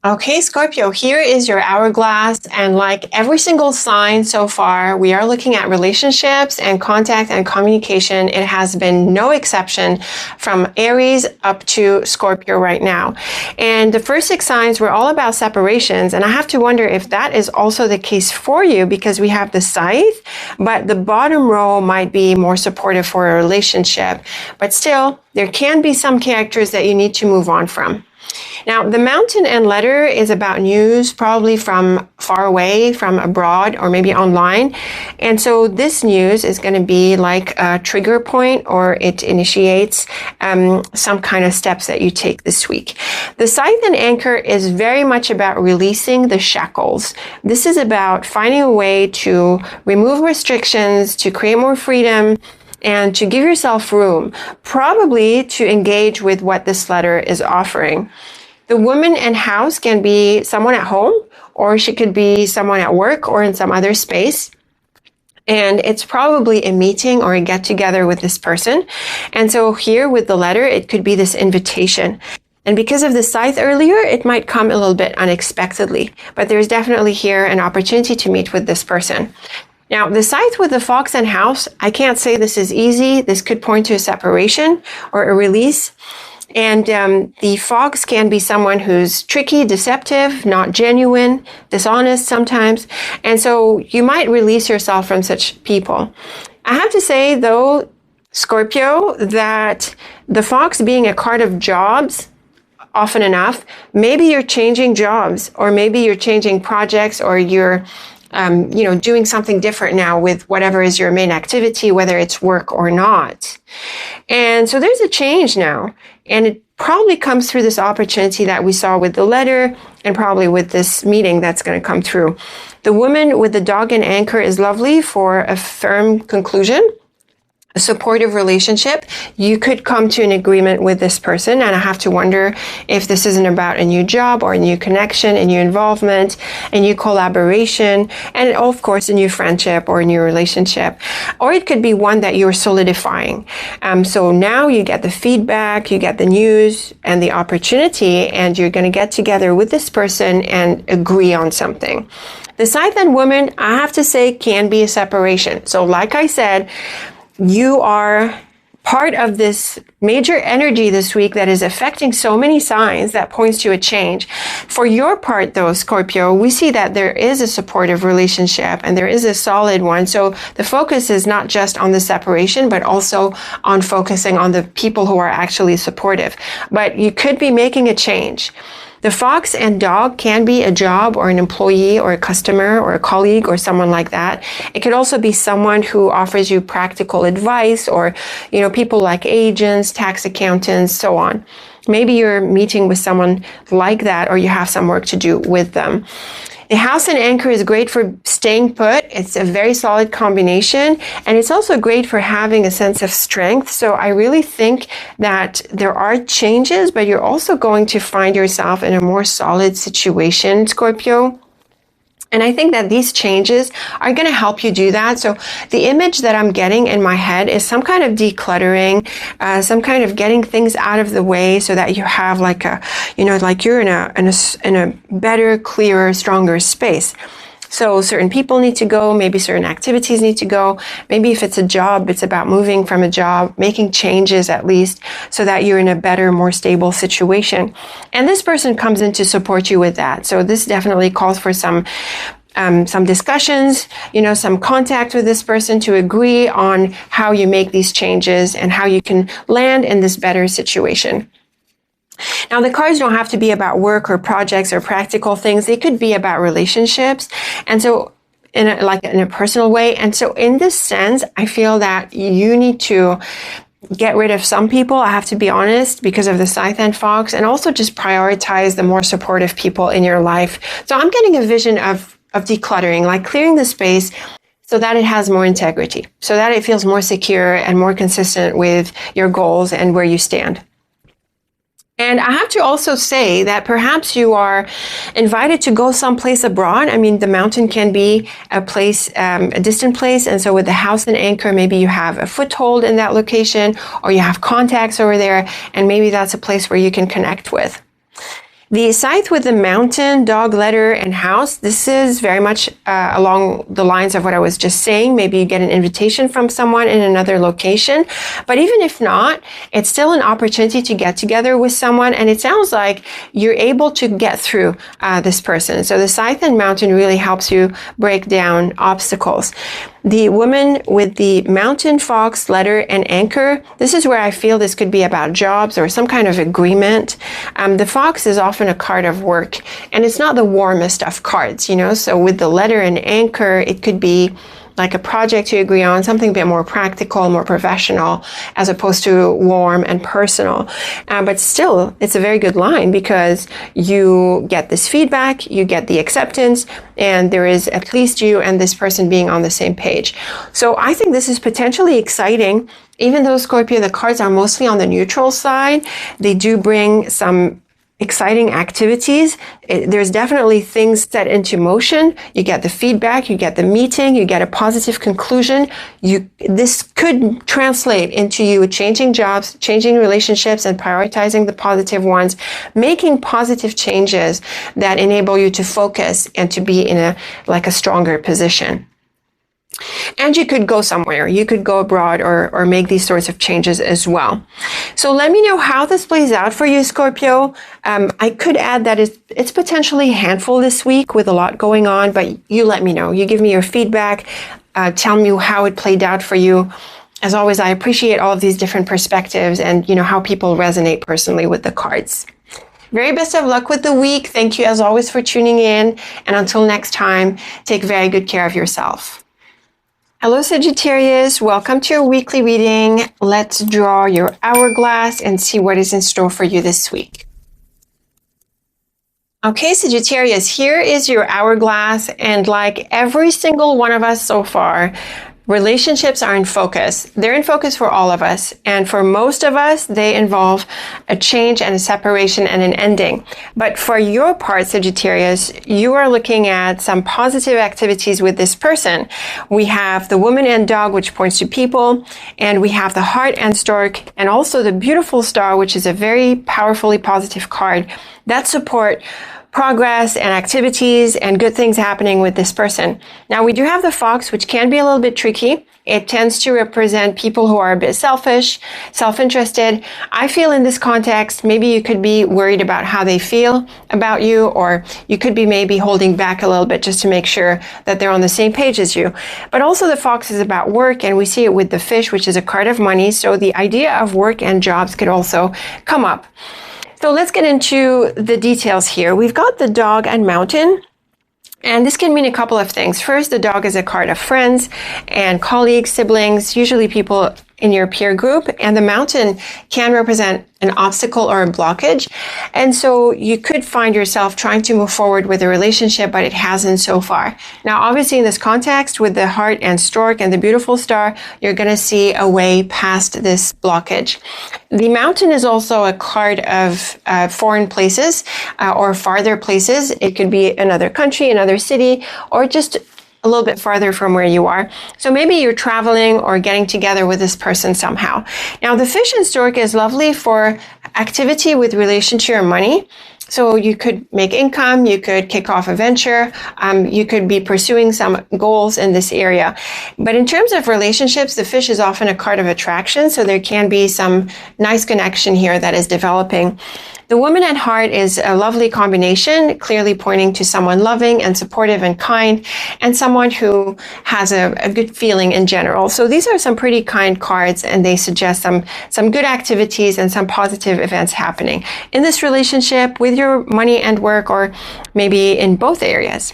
Okay, Scorpio, here is your hourglass, and like every single sign so far, we are looking at relationships and contact and communication. It has been no exception from Aries up to Scorpio right now. And the first 6 signs were all about separations, and I have to wonder if that is also the case for you, because we have the Scythe, but the bottom row might be more supportive for a relationship. But still, there can be some characters that you need to move on from. Now, the mountain and letter is about news, probably from far away, from abroad, or maybe online. And so this news is going to be like a trigger point, or it initiates some kind of steps that you take this week. The scythe and anchor is very much about releasing the shackles. This is about finding a way to remove restrictions, to create more freedom, and to give yourself room, probably to engage with what this letter is offering. The woman and house can be someone at home, or she could be someone at work or in some other space. And it's probably a meeting or a get together with this person. And so here with the letter, it could be this invitation. And because of the scythe earlier, it might come a little bit unexpectedly, but there's definitely here an opportunity to meet with this person. Now, the scythe with the fox and house, I can't say this is easy. This could point to a separation or a release. And the fox can be someone who's tricky, deceptive, not genuine, dishonest sometimes. And so you might release yourself from such people. I have to say, though, Scorpio, that the fox being a card of jobs, often enough, maybe you're changing jobs, or maybe you're changing projects, or you're doing something different now with whatever is your main activity, whether it's work or not. And so there's a change now, and it probably comes through this opportunity that we saw with the letter, and probably with this meeting that's going to come through. The woman with the dog and anchor is lovely for a firm conclusion, a supportive relationship. You could come to an agreement with this person, and I have to wonder if this isn't about a new job or a new connection, a new involvement, a new collaboration, and of course a new friendship or a new relationship. Or it could be one that you're solidifying. So now you get the feedback, you get the news and the opportunity, and you're going to get together with this person and agree on something. The scythe and woman, I have to say, can be a separation. So like I said, you are part of this major energy this week that is affecting so many signs that points to a change. For your part, though, Scorpio, we see that there is a supportive relationship, and there is a solid one. So the focus is not just on the separation, but also on focusing on the people who are actually supportive. But you could be making a change. The fox and dog can be a job or an employee or a customer or a colleague or someone like that. It could also be someone who offers you practical advice, or, people like agents, tax accountants, so on. Maybe you're meeting with someone like that, or you have some work to do with them. The house and anchor is great for staying put. It's a very solid combination, and it's also great for having a sense of strength. So I really think that there are changes, but you're also going to find yourself in a more solid situation, Scorpio. And I think that these changes are going to help you do that. So the image that I'm getting in my head is some kind of decluttering, some kind of getting things out of the way, so that you have like you're in a better, clearer, stronger space. So certain people need to go, maybe certain activities need to go. Maybe if it's a job, it's about moving from a job, making changes at least, so that you're in a better, more stable situation. And this person comes in to support you with that. So this definitely calls for some discussions, some contact with this person to agree on how you make these changes and how you can land in this better situation. Now, the cards don't have to be about work or projects or practical things. They could be about relationships. And so in a personal way. And so in this sense, I feel that you need to get rid of some people, I have to be honest, because of the scythe and fox, and also just prioritize the more supportive people in your life. So I'm getting a vision of decluttering, like clearing the space so that it has more integrity, so that it feels more secure and more consistent with your goals and where you stand. And I have to also say that perhaps you are invited to go someplace abroad. I mean, the mountain can be a place, a distant place. And so with the house and anchor, maybe you have a foothold in that location, or you have contacts over there. And maybe that's a place where you can connect with. The scythe with the mountain, dog, letter, and house, this is very much along the lines of what I was just saying. Maybe you get an invitation from someone in another location. But even if not, it's still an opportunity to get together with someone. And it sounds like you're able to get through this person. So the scythe and mountain really helps you break down obstacles. The woman with the mountain, fox, letter, and anchor, this is where I feel this could be about jobs or some kind of agreement. The fox is often a card of work, and it's not the warmest of cards, you know. So with the letter and anchor, it could be like a project you agree on, something a bit more practical, more professional, as opposed to warm and personal. But still, it's a very good line because you get this feedback, you get the acceptance, and there is at least you and this person being on the same page. So I think this is potentially exciting. Even though, Scorpio, the cards are mostly on the neutral side, they do bring some exciting activities. There's definitely things set into motion. You get the feedback, you get the meeting, you get a positive conclusion. This could translate into you changing jobs, changing relationships, and prioritizing the positive ones, making positive changes that enable you to focus and to be in a stronger position. And you could go somewhere, you could go abroad or make these sorts of changes as well. So let me know how this plays out for you, Scorpio. I could add that it's potentially a handful this week with a lot going on, but you let me know. You give me your feedback, tell me how it played out for you. As always, I appreciate all of these different perspectives and, you know, how people resonate personally with the cards. Very best of luck with the week. Thank you as always for tuning in. And until next time, take very good care of yourself. Hello, Sagittarius. Welcome to your weekly reading. Let's draw your hourglass and see what is in store for you this week. Okay, Sagittarius, here is your hourglass. And like every single one of us so far, relationships are in focus. They're in focus for all of us. And for most of us, they involve a change and a separation and an ending. But for your part, Sagittarius, you are looking at some positive activities with this person. We have the woman and dog, which points to people. And we have the heart and stork, and also the beautiful star, which is a very powerfully positive card that support progress and activities and good things happening with this person. Now, we do have the fox, which can be a little bit tricky. It tends to represent people who are a bit selfish, self-interested. I feel in this context, maybe you could be worried about how they feel about you, or you could be maybe holding back a little bit just to make sure that they're on the same page as you. But also the fox is about work, and we see it with the fish, which is a card of money. So the idea of work and jobs could also come up. So let's get into the details here. We've got the dog and mountain, and this can mean a couple of things. First, the dog is a card of friends and colleagues, siblings, usually people in your peer group, and the mountain can represent an obstacle or a blockage. And so you could find yourself trying to move forward with a relationship, but it hasn't so far. Now, obviously in this context with the heart and stork and the beautiful star, you're going to see a way past this blockage. The mountain is also a card of foreign places or farther places. It could be another country, another city, or just a little bit farther from where you are. So maybe you're traveling or getting together with this person somehow. Now, the fish and stork is lovely for activity with relation to your money. So you could make income, you could kick off a venture, you could be pursuing some goals in this area. But in terms of relationships, the fish is often a card of attraction, so there can be some nice connection here that is developing. The woman at heart is a lovely combination, clearly pointing to someone loving and supportive and kind, and someone who has a good feeling in general. So these are some pretty kind cards, and they suggest some good activities and some positive events happening in this relationship with your money and work, or maybe in both areas.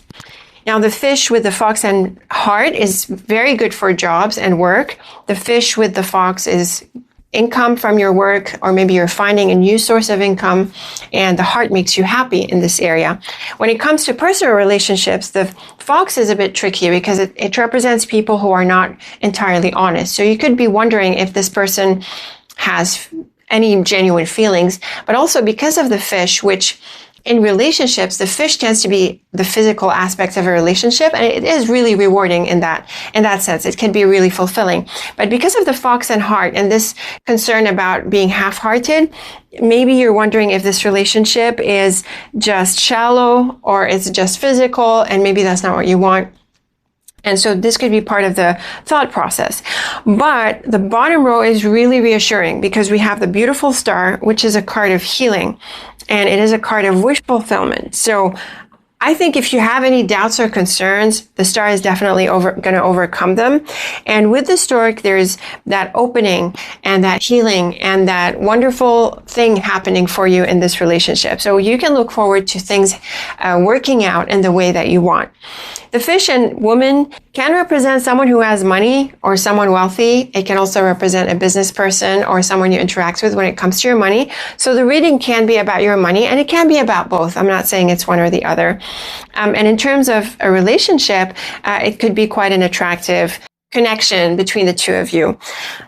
Now, the fish with the fox and heart is very good for jobs and work. The fish with the fox is income from your work, or maybe you're finding a new source of income, and the heart makes you happy in this area. When it comes to personal relationships, the fox is a bit tricky because it represents people who are not entirely honest. So you could be wondering if this person has any genuine feelings, but also because of the fish, which in relationships, the fish tends to be the physical aspect of a relationship, and it is really rewarding in that sense. It can be really fulfilling. But because of the fox and heart and this concern about being half-hearted, maybe you're wondering if this relationship is just shallow or it's just physical, and maybe that's not what you want. And so this could be part of the thought process. But the bottom row is really reassuring because we have the beautiful star, which is a card of healing, and it is a card of wish fulfillment. So I think if you have any doubts or concerns, the star is definitely going to overcome them. And with the stork, there's that opening and that healing and that wonderful thing happening for you in this relationship. So you can look forward to things working out in the way that you want. The fish and woman can represent someone who has money or someone wealthy. It can also represent a business person or someone you interact with when it comes to your money. So the reading can be about your money, and it can be about both. I'm not saying it's one or the other. And in terms of a relationship, it could be quite an attractive connection between the two of you.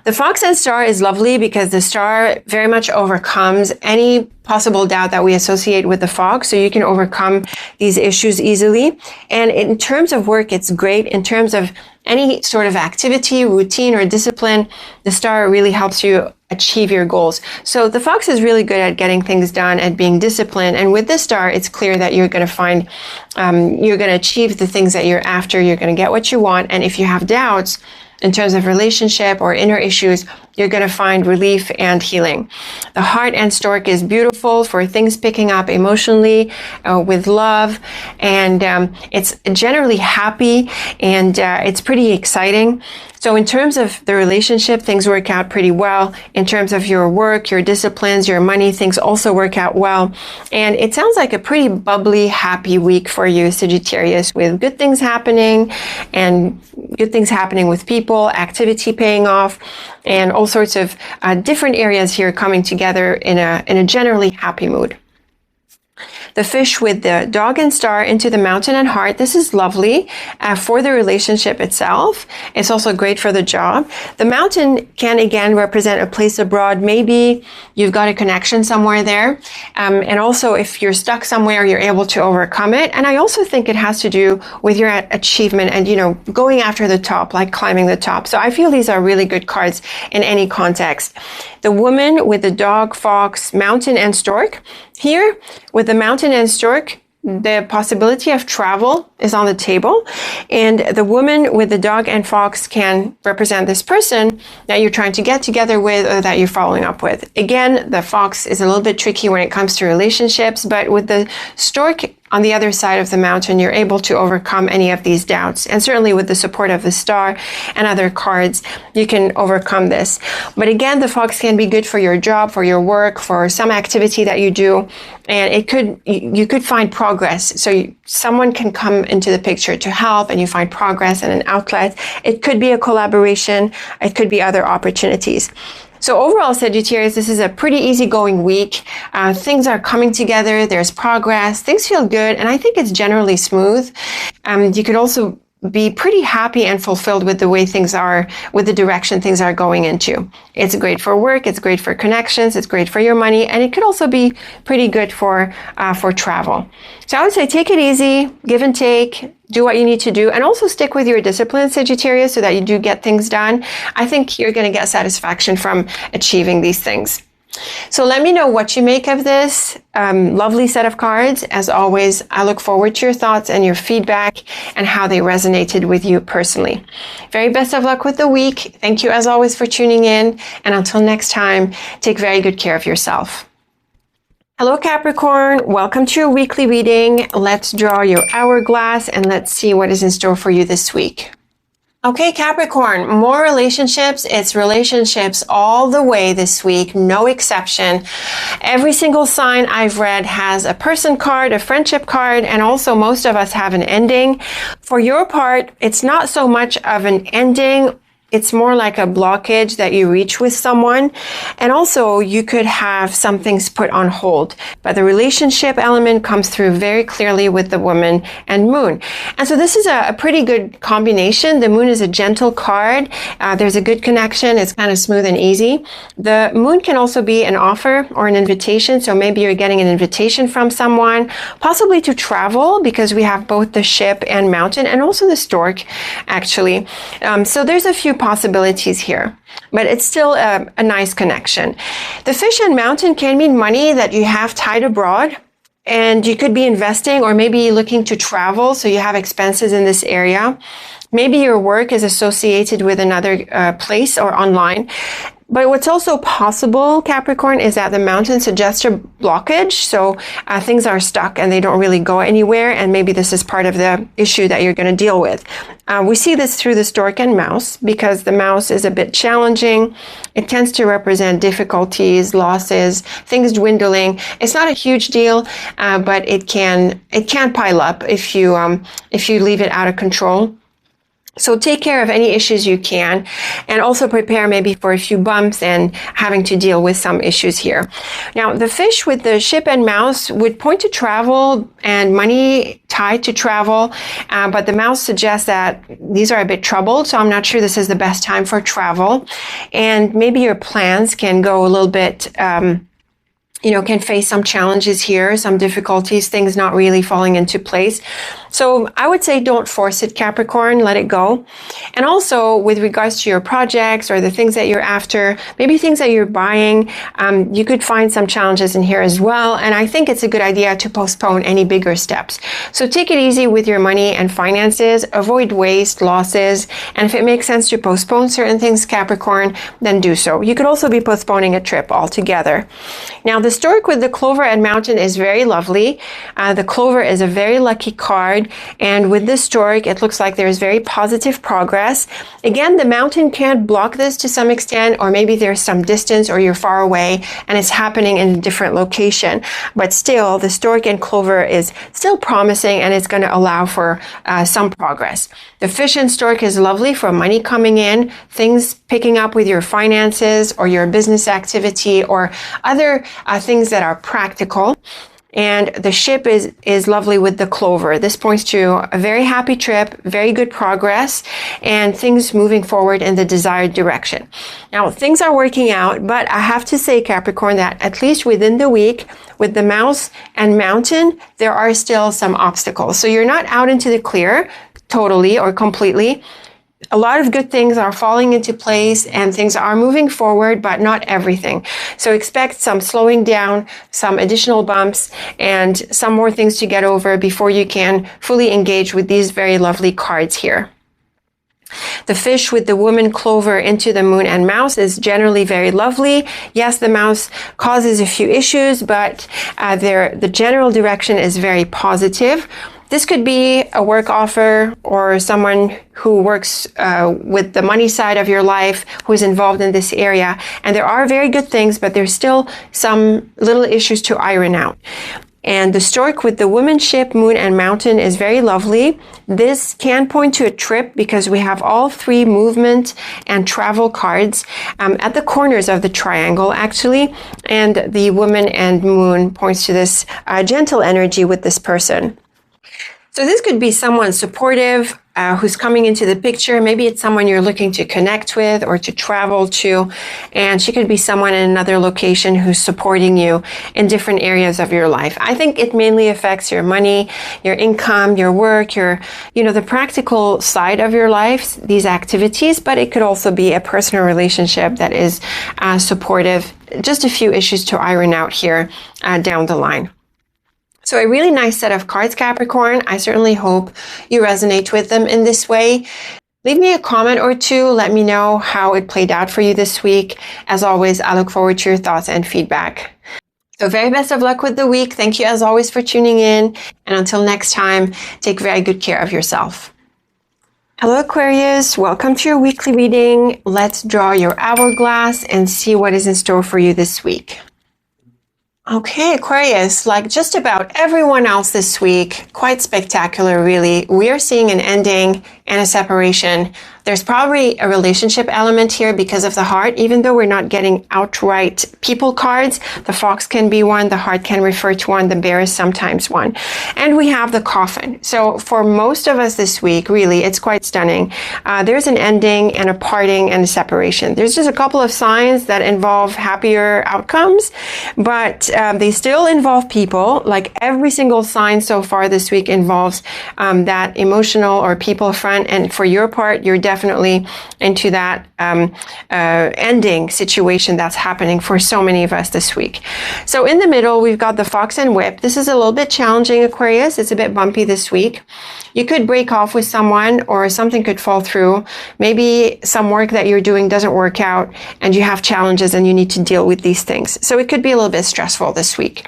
The fox and star is lovely because the star very much overcomes any possible doubt that we associate with the fox, so you can overcome these issues easily. And in terms of work, it's great. In terms of any sort of activity, routine, or discipline, the star really helps you achieve your goals. So the fox is really good at getting things done, at being disciplined. And with the star, it's clear that you're going to find, you're going to achieve the things that you're after. You're going to get what you want. And if you have doubts in terms of relationship or inner issues, you're going to find relief and healing. The heart and stork is beautiful for things picking up emotionally with love. And it's generally happy, and it's pretty exciting. So in terms of the relationship, things work out pretty well. In terms of your work, your disciplines, your money, things also work out well. And it sounds like a pretty bubbly, happy week for you, Sagittarius, with good things happening and good things happening with people, activity paying off, and all sorts of different areas here coming together in a generally happy mood. The fish with the dog and star into the mountain and heart. This is lovely for the relationship itself. It's also great for the job. The mountain can again represent a place abroad. Maybe you've got a connection somewhere there. And also if you're stuck somewhere, you're able to overcome it. And I also think it has to do with your achievement and, you know, going after the top, like climbing the top. So I feel these are really good cards in any context. The woman with the dog, fox, mountain, and stork. Here, with the mountain and stork, the possibility of travel is on the table, and the woman with the dog and fox can represent this person that you're trying to get together with or that you're following up with. Again, the fox is a little bit tricky when it comes to relationships, but with the stork on the other side of the mountain, you're able to overcome any of these doubts. And certainly with the support of the star and other cards, you can overcome this. But again, the fox can be good for your job, for your work, for some activity that you do. And you could find progress. So someone can come into the picture to help, and you find progress and an outlet. It could be a collaboration. It could be other opportunities. So overall, Sagittarius, this is a pretty easygoing week. Things are coming together. There's progress. Things feel good. And I think it's generally smooth. You could also be pretty happy and fulfilled with the way things are, with the direction things are going into. It's great for work. It's great for connections. It's great for your money. And it could also be pretty good for travel. So I would say take it easy, give and take, do what you need to do, and also stick with your discipline, Sagittarius, so that you do get things done. I think you're going to get satisfaction from achieving these things. So let me know what you make of this lovely set of cards. As always, I look forward to your thoughts and your feedback and how they resonated with you personally. Very best of luck with the week. Thank you as always for tuning in. And until next time, take very good care of yourself. Hello, Capricorn. Welcome to your weekly reading. Let's draw your hourglass and let's see what is in store for you this week. Okay, Capricorn, more relationships. It's relationships all the way this week, no exception. Every single sign I've read has a person card, a friendship card, and also most of us have an ending. For your part, it's not so much of an ending it's more like a blockage that you reach with someone. And also you could have some things put on hold, but the relationship element comes through very clearly with the woman and moon. And so this is a pretty good combination. The moon is a gentle card. There's a good connection. It's kind of smooth and easy. The moon can also be an offer or an invitation. So maybe you're getting an invitation from someone, possibly to travel, because we have both the ship and mountain, and also the stork, actually. So there's a few possibilities here, but it's still a nice connection. The fish and mountain can mean money that you have tied abroad, and you could be investing or maybe looking to travel, so you have expenses in this area. Maybe your work is associated with another place or online. But what's also possible, Capricorn, is that the mountain suggests a blockage. So things are stuck and they don't really go anywhere. And maybe this is part of the issue that you're going to deal with. We see this through the stork and mouse, because the mouse is a bit challenging. It tends to represent difficulties, losses, things dwindling. It's not a huge deal, but it can pile up if you leave it out of control. So take care of any issues you can, and also prepare maybe for a few bumps and having to deal with some issues here. Now, the fish with the ship and mouse would point to travel and money tied to travel, but the mouse suggests that these are a bit troubled, so I'm not sure this is the best time for travel. And maybe your plans can go a little bit can face some challenges here, some difficulties, things not really falling into place. So I would say don't force it, Capricorn, let it go. And also with regards to your projects or the things that you're after, maybe things that you're buying, you could find some challenges in here as well. And I think it's a good idea to postpone any bigger steps. So take it easy with your money and finances, avoid waste, losses, and if it makes sense to postpone certain things, Capricorn, then do so. You could also be postponing a trip altogether. Now, the stork with the clover and mountain is very lovely. The clover is a very lucky card, and with this stork, it looks like there's very positive progress. Again, the mountain can't block this to some extent, or maybe there's some distance or you're far away and it's happening in a different location. But still, the stork and clover is still promising, and it's going to allow for some progress. The fish and stork is lovely for money coming in, things picking up with your finances or your business activity or other things that are practical. And the ship is lovely with the clover. This points to a very happy trip, very good progress, and things moving forward in the desired direction. Now, things are working out, but I have to say, Capricorn, that at least within the week, with the mouse and mountain, there are still some obstacles. So you're not out into the clear totally or completely. A lot of good things are falling into place and things are moving forward, but not everything. So expect some slowing down, some additional bumps, and some more things to get over before you can fully engage with these very lovely cards here. The fish with the woman clover into the moon and mouse is generally very lovely. Yes, the mouse causes a few issues, but the general direction is very positive. This could be a work offer or someone who works with the money side of your life who is involved in this area. And there are very good things, but there's still some little issues to iron out. And the stork with the woman, ship, moon, and mountain is very lovely. This can point to a trip because we have all three movement and travel cards at the corners of the triangle, actually. And the woman and moon points to this gentle energy with this person. So this could be someone supportive who's coming into the picture. Maybe it's someone you're looking to connect with or to travel to. And she could be someone in another location who's supporting you in different areas of your life. I think it mainly affects your money, your income, your work, the practical side of your life, these activities, but it could also be a personal relationship that is supportive. Just a few issues to iron out here down the line. So a really nice set of cards, Capricorn. I certainly hope you resonate with them in this way. Leave me a comment or two. Let me know how it played out for you this week. As always, I look forward to your thoughts and feedback. So very best of luck with the week. Thank you as always for tuning in. And until next time, take very good care of yourself. Hello, Aquarius. Welcome to your weekly reading. Let's draw your hourglass and see what is in store for you this week. Okay, Aquarius, like just about everyone else this week, quite spectacular, really. We are seeing an ending and a separation There's probably a relationship element here because of the heart. Even though we're not getting outright people cards, the fox can be one, the heart can refer to one, the bear is sometimes one. And we have the coffin. So for most of us this week, really, it's quite stunning. There's an ending and a parting and a separation. There's just a couple of signs that involve happier outcomes, but they still involve people. Like every single sign so far this week involves that emotional or people front. And for your part, you're definitely into that ending situation that's happening for so many of us this week. So in the middle, we've got the fox and whip. This is a little bit challenging, Aquarius. It's a bit bumpy this week. You could break off with someone or something could fall through. Maybe some work that you're doing doesn't work out and you have challenges and you need to deal with these things. So it could be a little bit stressful this week.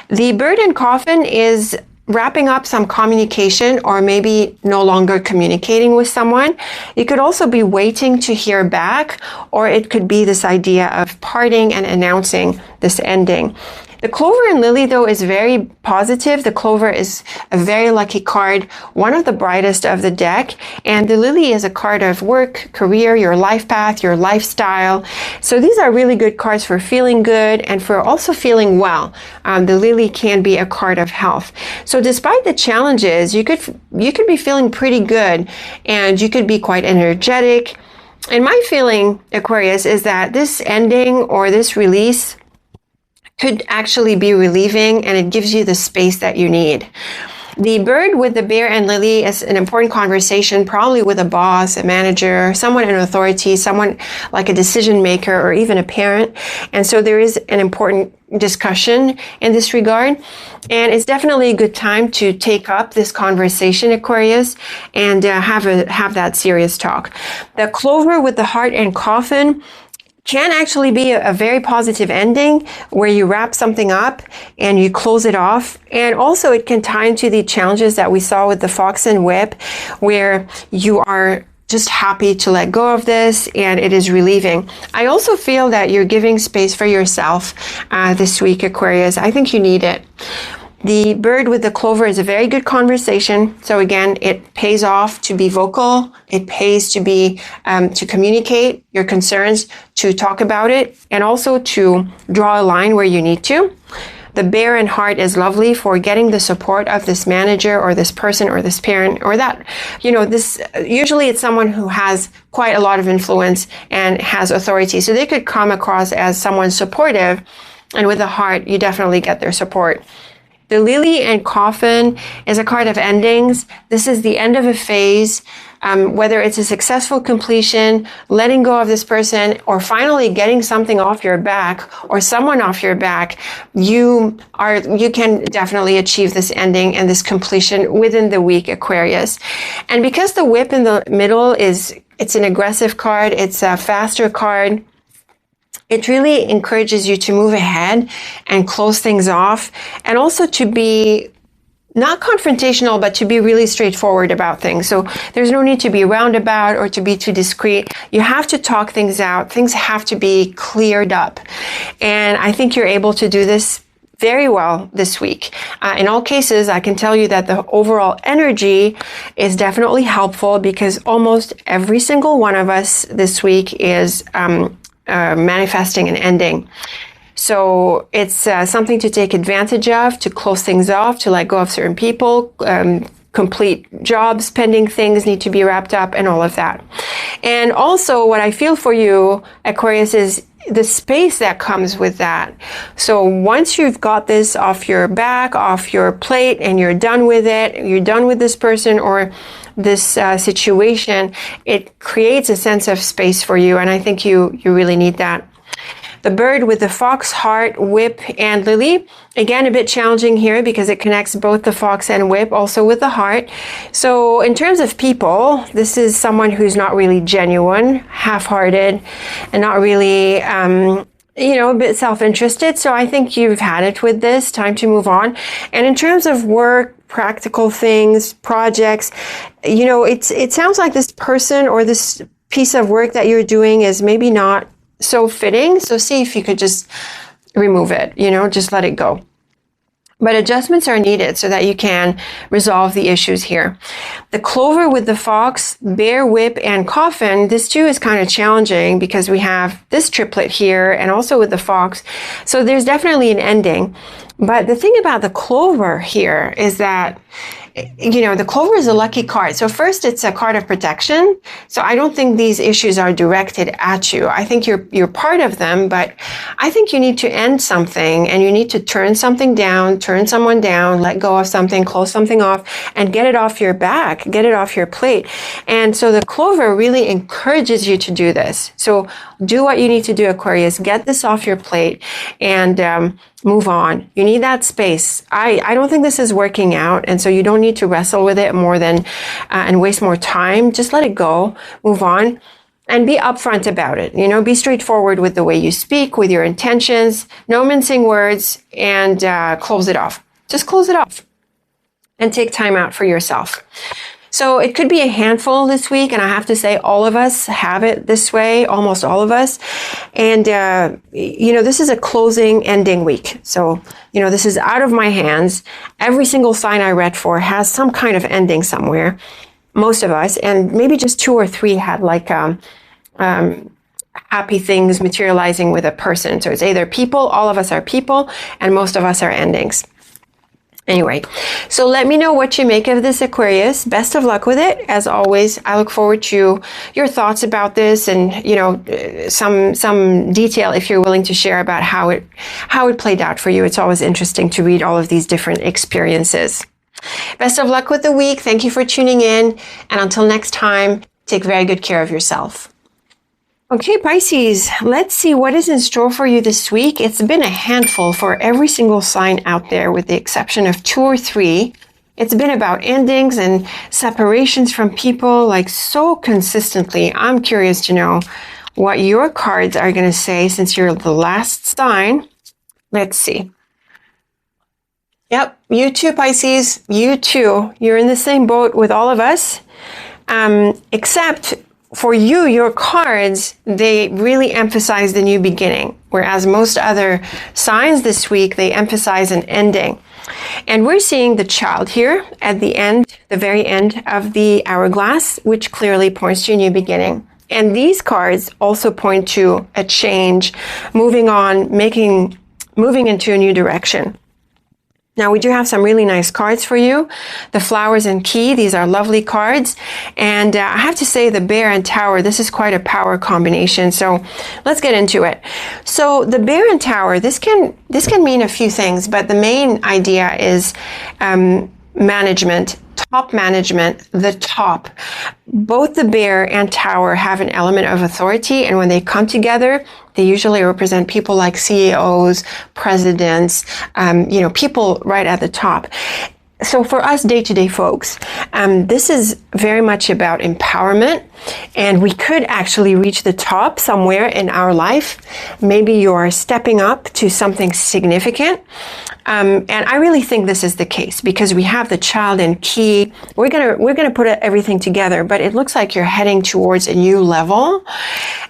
The bird and coffin is wrapping up some communication or maybe no longer communicating with someone. You could also be waiting to hear back, or it could be this idea of parting and announcing this ending. The clover and lily, though, is very positive. The clover is a very lucky card, one of the brightest of the deck. And the lily is a card of work, career, your life path, your lifestyle. So these are really good cards for feeling good and for also feeling well. The lily can be a card of health. So despite the challenges, you could be feeling pretty good and you could be quite energetic. And my feeling, Aquarius, is that this ending or this release could actually be relieving, and it gives you the space that you need. The bird with the bear and lily is an important conversation, probably with a boss, a manager, someone in authority, someone like a decision maker, or even a parent. And so there is an important discussion in this regard. And it's definitely a good time to take up this conversation, Aquarius, and have that serious talk. The clover with the heart and coffin can actually be a very positive ending where you wrap something up and you close it off. And also it can tie into the challenges that we saw with the fox and whip, where you are just happy to let go of this and it is relieving. I also feel that you're giving space for yourself this week, Aquarius. I think you need it. The bird with the clover is a very good conversation. So again, it pays off to be vocal. It pays to be, to communicate your concerns, to talk about it, and also to draw a line where you need to. The bear and heart is lovely for getting the support of this manager or this person or this parent or that, usually it's someone who has quite a lot of influence and has authority. So they could come across as someone supportive, and with the heart, you definitely get their support. The lily and coffin is a card of endings. This is the end of a phase, whether it's a successful completion, letting go of this person, or finally getting something off your back or someone off your back. You can definitely achieve this ending and this completion within the week, Aquarius. And because the whip in the middle it's an aggressive card, it's a faster card, it really encourages you to move ahead and close things off, and also to be not confrontational, but to be really straightforward about things. So there's no need to be roundabout or to be too discreet. You have to talk things out. Things have to be cleared up. And I think you're able to do this very well this week. In all cases, I can tell you that the overall energy is definitely helpful because almost every single one of us this week is manifesting an ending. So it's something to take advantage of, to close things off, to let go of certain people, complete jobs, pending things need to be wrapped up, and all of that. And also what I feel for you, Aquarius, is the space that comes with that. So once you've got this off your back, off your plate, and you're done with it, you're done with this person or this situation, it creates a sense of space for you. And I think you really need that. The bird with the fox, heart, whip, and lily. Again, a bit challenging here because it connects both the fox and whip, also with the heart. So in terms of people, this is someone who's not really genuine, half-hearted, and not really, a bit self-interested. So I think you've had it with this, time to move on. And in terms of work, practical things, projects, it sounds like this person or this piece of work that you're doing is maybe not so fitting. So see if you could just remove it, just let it go. But adjustments are needed so that you can resolve the issues here. The clover with the fox, bear, whip, and coffin, this too is kind of challenging because we have this triplet here and also with the fox. So there's definitely an ending. But the thing about the clover here is that, you know, the clover is a lucky card. So first, it's a card of protection. So I don't think these issues are directed at you. I think you're part of them, but I think you need to end something and you need to turn something down, turn someone down, let go of something, close something off, and get it off your back, get it off your plate. And so the clover really encourages you to do this. So do what you need to do, Aquarius. Get this off your plate and move on. You need that space. I don't think this is working out, and so you don't need to wrestle with it more than and waste more time. Just let it go, move on, and be upfront about it. You know, be straightforward with the way you speak, with your intentions, no mincing words, and close it off. Just close it off and take time out for yourself. So it could be a handful this week, and I have to say all of us have it this way, almost all of us. And, you know, this is a closing, ending week. So, you know, this is out of my hands. Every single sign I read for has some kind of ending somewhere, most of us, and maybe just 2 or 3 had like happy things materializing with a person. So it's either people, all of us are people, and most of us are endings. Anyway, so let me know what you make of this, Aquarius. Best of luck with it. As always, I look forward to your thoughts about this and, you know, some detail if you're willing to share about how it played out for you. It's always interesting to read all of these different experiences. Best of luck with the week. Thank you for tuning in. And until next time, take very good care of yourself. Okay, Pisces, let's see what is in store for you this week. It's been a handful for every single sign out there with the exception of 2 or 3. It's been about endings and separations from people like so consistently. I'm curious to know what your cards are going to say since you're the last sign. Let's see. Yep, you too, Pisces. You too. You're in the same boat with all of us, except for you, your cards, they really emphasize the new beginning, whereas most other signs this week, they emphasize an ending. And we're seeing the child here at the end, the very end of the hourglass, which clearly points to a new beginning. And these cards also point to a change, moving on, moving into a new direction. Now, we do have some really nice cards for you. The Flowers and Key, these are lovely cards. And I have to say the Bear and Tower, this is quite a power combination. So let's get into it. So the Bear and Tower, this can mean a few things, but the main idea is management, top management, the top. Both the Bear and Tower have an element of authority, and when they come together, they usually represent people like CEOs, presidents, you know, people right at the top. So for us day-to-day folks, this is very much about empowerment, and we could actually reach the top somewhere in our life. Maybe you're stepping up to something significant. And I really think this is the case because we have the Child and Key. We're gonna put everything together, but it looks like you're heading towards a new level.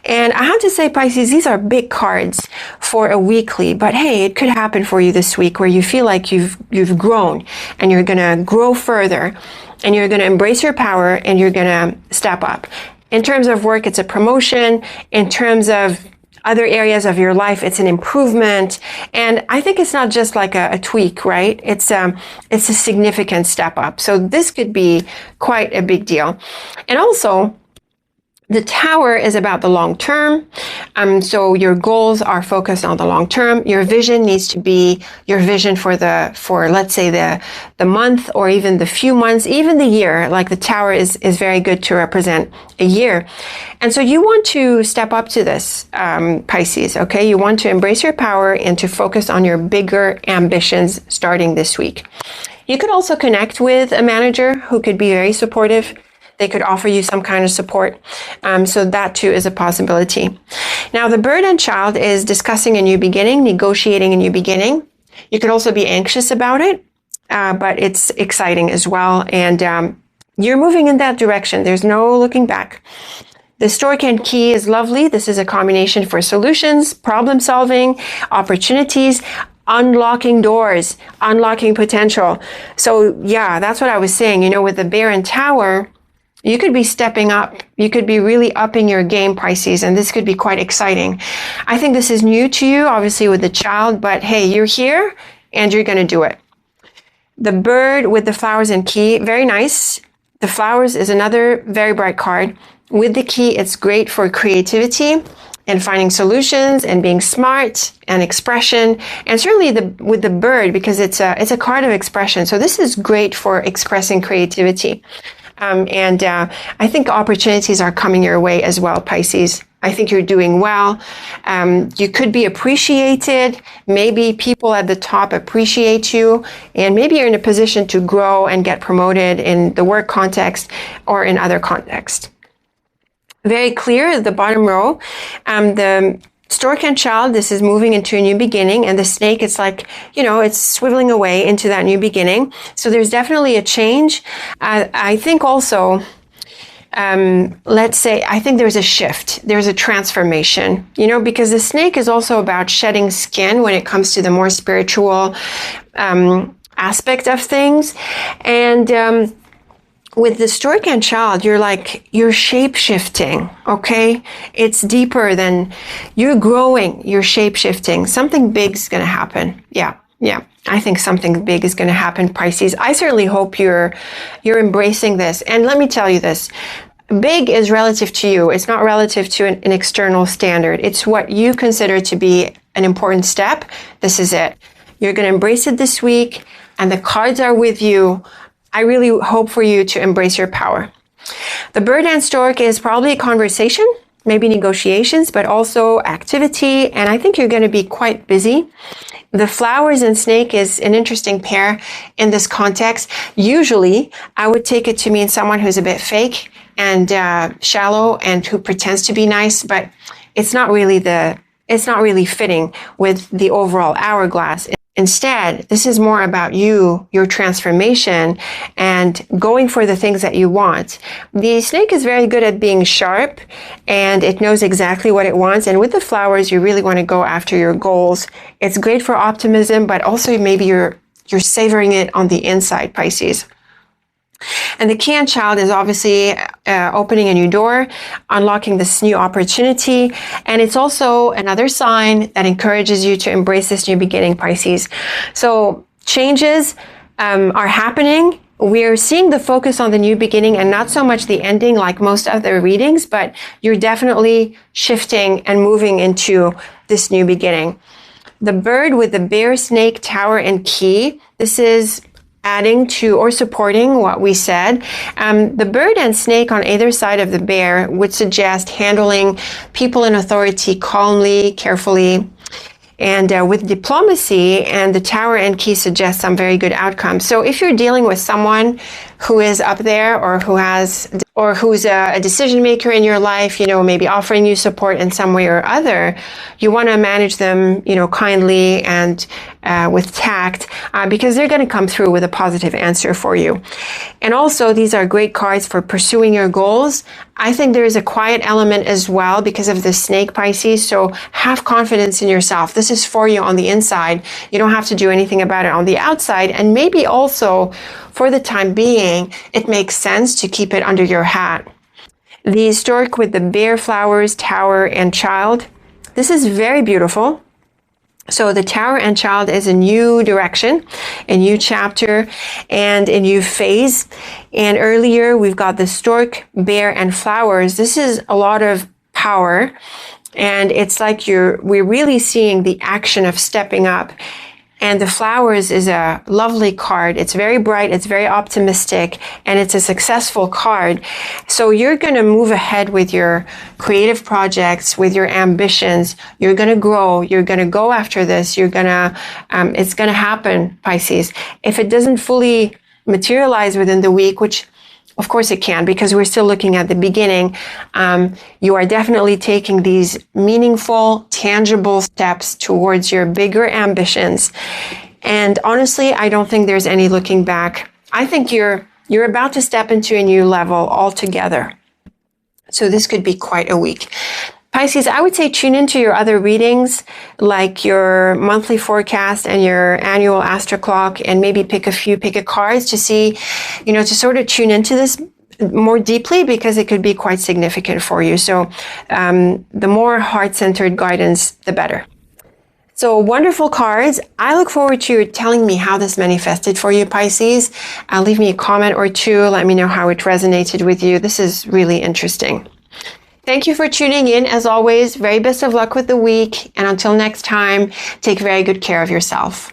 And I have to say, Pisces, these are big cards for a weekly, but hey, it could happen for you this week where you feel like you've grown and you're gonna grow further and you're gonna embrace your power and you're gonna step up. In terms of work, it's a promotion. In terms of other areas of your life, it's an improvement. And I think it's not just like a tweak, right? It's a significant step up. So this could be quite a big deal. And also, the Tower is about the long term. So your goals are focused on the long term. Your vision needs to be your vision for let's say the month or even the few months, even the year. Like the Tower is very good to represent a year. And so you want to step up to this, Pisces, okay? You want to embrace your power and to focus on your bigger ambitions starting this week. You could also connect with a manager who could be very supportive. They could offer you some kind of support. So that too is a possibility. Now, the Bird and Child is discussing a new beginning, negotiating a new beginning. You could also be anxious about it, but it's exciting as well. And you're moving in that direction. There's no looking back. The Stork and Key is lovely. This is a combination for solutions, problem solving, opportunities. unlocking doors, unlocking potential. So yeah, that's what I was saying. You know, with the Bear and Tower, you could be stepping up. You could be really upping your game, Pisces, and this could be quite exciting. I think this is new to you, obviously with the child, but hey, you're here and you're going to do it. The Bird with the Flowers and Key, very nice. The Flowers is another very bright card. With the Key, it's great for creativity and finding solutions and being smart and expression. And certainly with the Bird, because it's a card of expression. So this is great for expressing creativity. I think opportunities are coming your way as well, Pisces. I think you're doing well. You could be appreciated. Maybe people at the top appreciate you, and maybe you're in a position to grow and get promoted in the work context or in other contexts. Very clear, the bottom row. The Stork and Child, this is moving into a new beginning, and the Snake, it's like, you know, it's swiveling away into that new beginning. So there's definitely a change. I think also, let's say, I think there's a shift. There's a transformation, you know, because the Snake is also about shedding skin when it comes to the more spiritual aspect of things. And with the Stork and Child, you're shape-shifting, okay? It's deeper than, you're growing, you're shape-shifting. Something big is going to happen. Yeah. I think something big is going to happen, Pisces. I certainly hope you're embracing this. And let me tell you this. Big is relative to you. It's not relative to an external standard. It's what you consider to be an important step. This is it. You're going to embrace it this week, and the cards are with you. I really hope for you to embrace your power. The Bird and Stork is probably a conversation, maybe negotiations, but also activity. And I think you're going to be quite busy. The Flowers and Snake is an interesting pair in this context. Usually, I would take it to mean someone who's a bit fake and shallow and who pretends to be nice, but it's not really fitting with the overall hourglass. Instead, this is more about you, your transformation, and going for the things that you want. The Snake is very good at being sharp, and it knows exactly what it wants. And with the Flowers, you really want to go after your goals. It's great for optimism, but also maybe you're savoring it on the inside, Pisces. And the Key and Child is obviously opening a new door, unlocking this new opportunity. And it's also another sign that encourages you to embrace this new beginning, Pisces. So changes are happening. We're seeing the focus on the new beginning and not so much the ending like most other readings, but you're definitely shifting and moving into this new beginning. The Bird with the Bear, Snake, Tower, and Key. This is adding to or supporting what we said. The Bird and Snake on either side of the Bear would suggest handling people in authority calmly, carefully, and with diplomacy. And the Tower and Key suggest some very good outcomes. So if you're dealing with someone who is up there or who's a decision maker in your life, you know, maybe offering you support in some way or other, you want to manage them, you know, kindly and with tact, because they're going to come through with a positive answer for you. And also, these are great cards for pursuing your goals. I think there is a quiet element as well because of the Snake, Pisces. So have confidence in yourself. This is for you on the inside. You don't have to do anything about it on the outside. And maybe also, for the time being, it makes sense to keep it under your hat. The Stork with the Bear, Flowers, Tower, and Child. This is very beautiful. So the Tower and Child is a new direction, a new chapter, and a new phase. And earlier, we've got the Stork, Bear, and Flowers. This is a lot of power. And it's like we're really seeing the action of stepping up. And the Flowers is a lovely card. It's very bright, it's very optimistic, and it's a successful card. So you're going to move ahead with your creative projects, with your ambitions. You're going to grow. You're going to go after this. It's going to happen, Pisces. If it doesn't fully materialize within the week, which of course it can, because we're still looking at the beginning. You are definitely taking these meaningful, tangible steps towards your bigger ambitions. And honestly, I don't think there's any looking back. I think you're about to step into a new level altogether. So this could be quite a week. Pisces, I would say tune into your other readings, like your monthly forecast and your annual astro clock, and maybe pick a cards to see, to sort of tune into this more deeply, because it could be quite significant for you. So the more heart-centered guidance, the better. So wonderful cards. I look forward to you telling me how this manifested for you, Pisces. Leave me a comment or two. Let me know how it resonated with you. This is really interesting. Thank you for tuning in. As always, very best of luck with the week. And until next time, take very good care of yourself.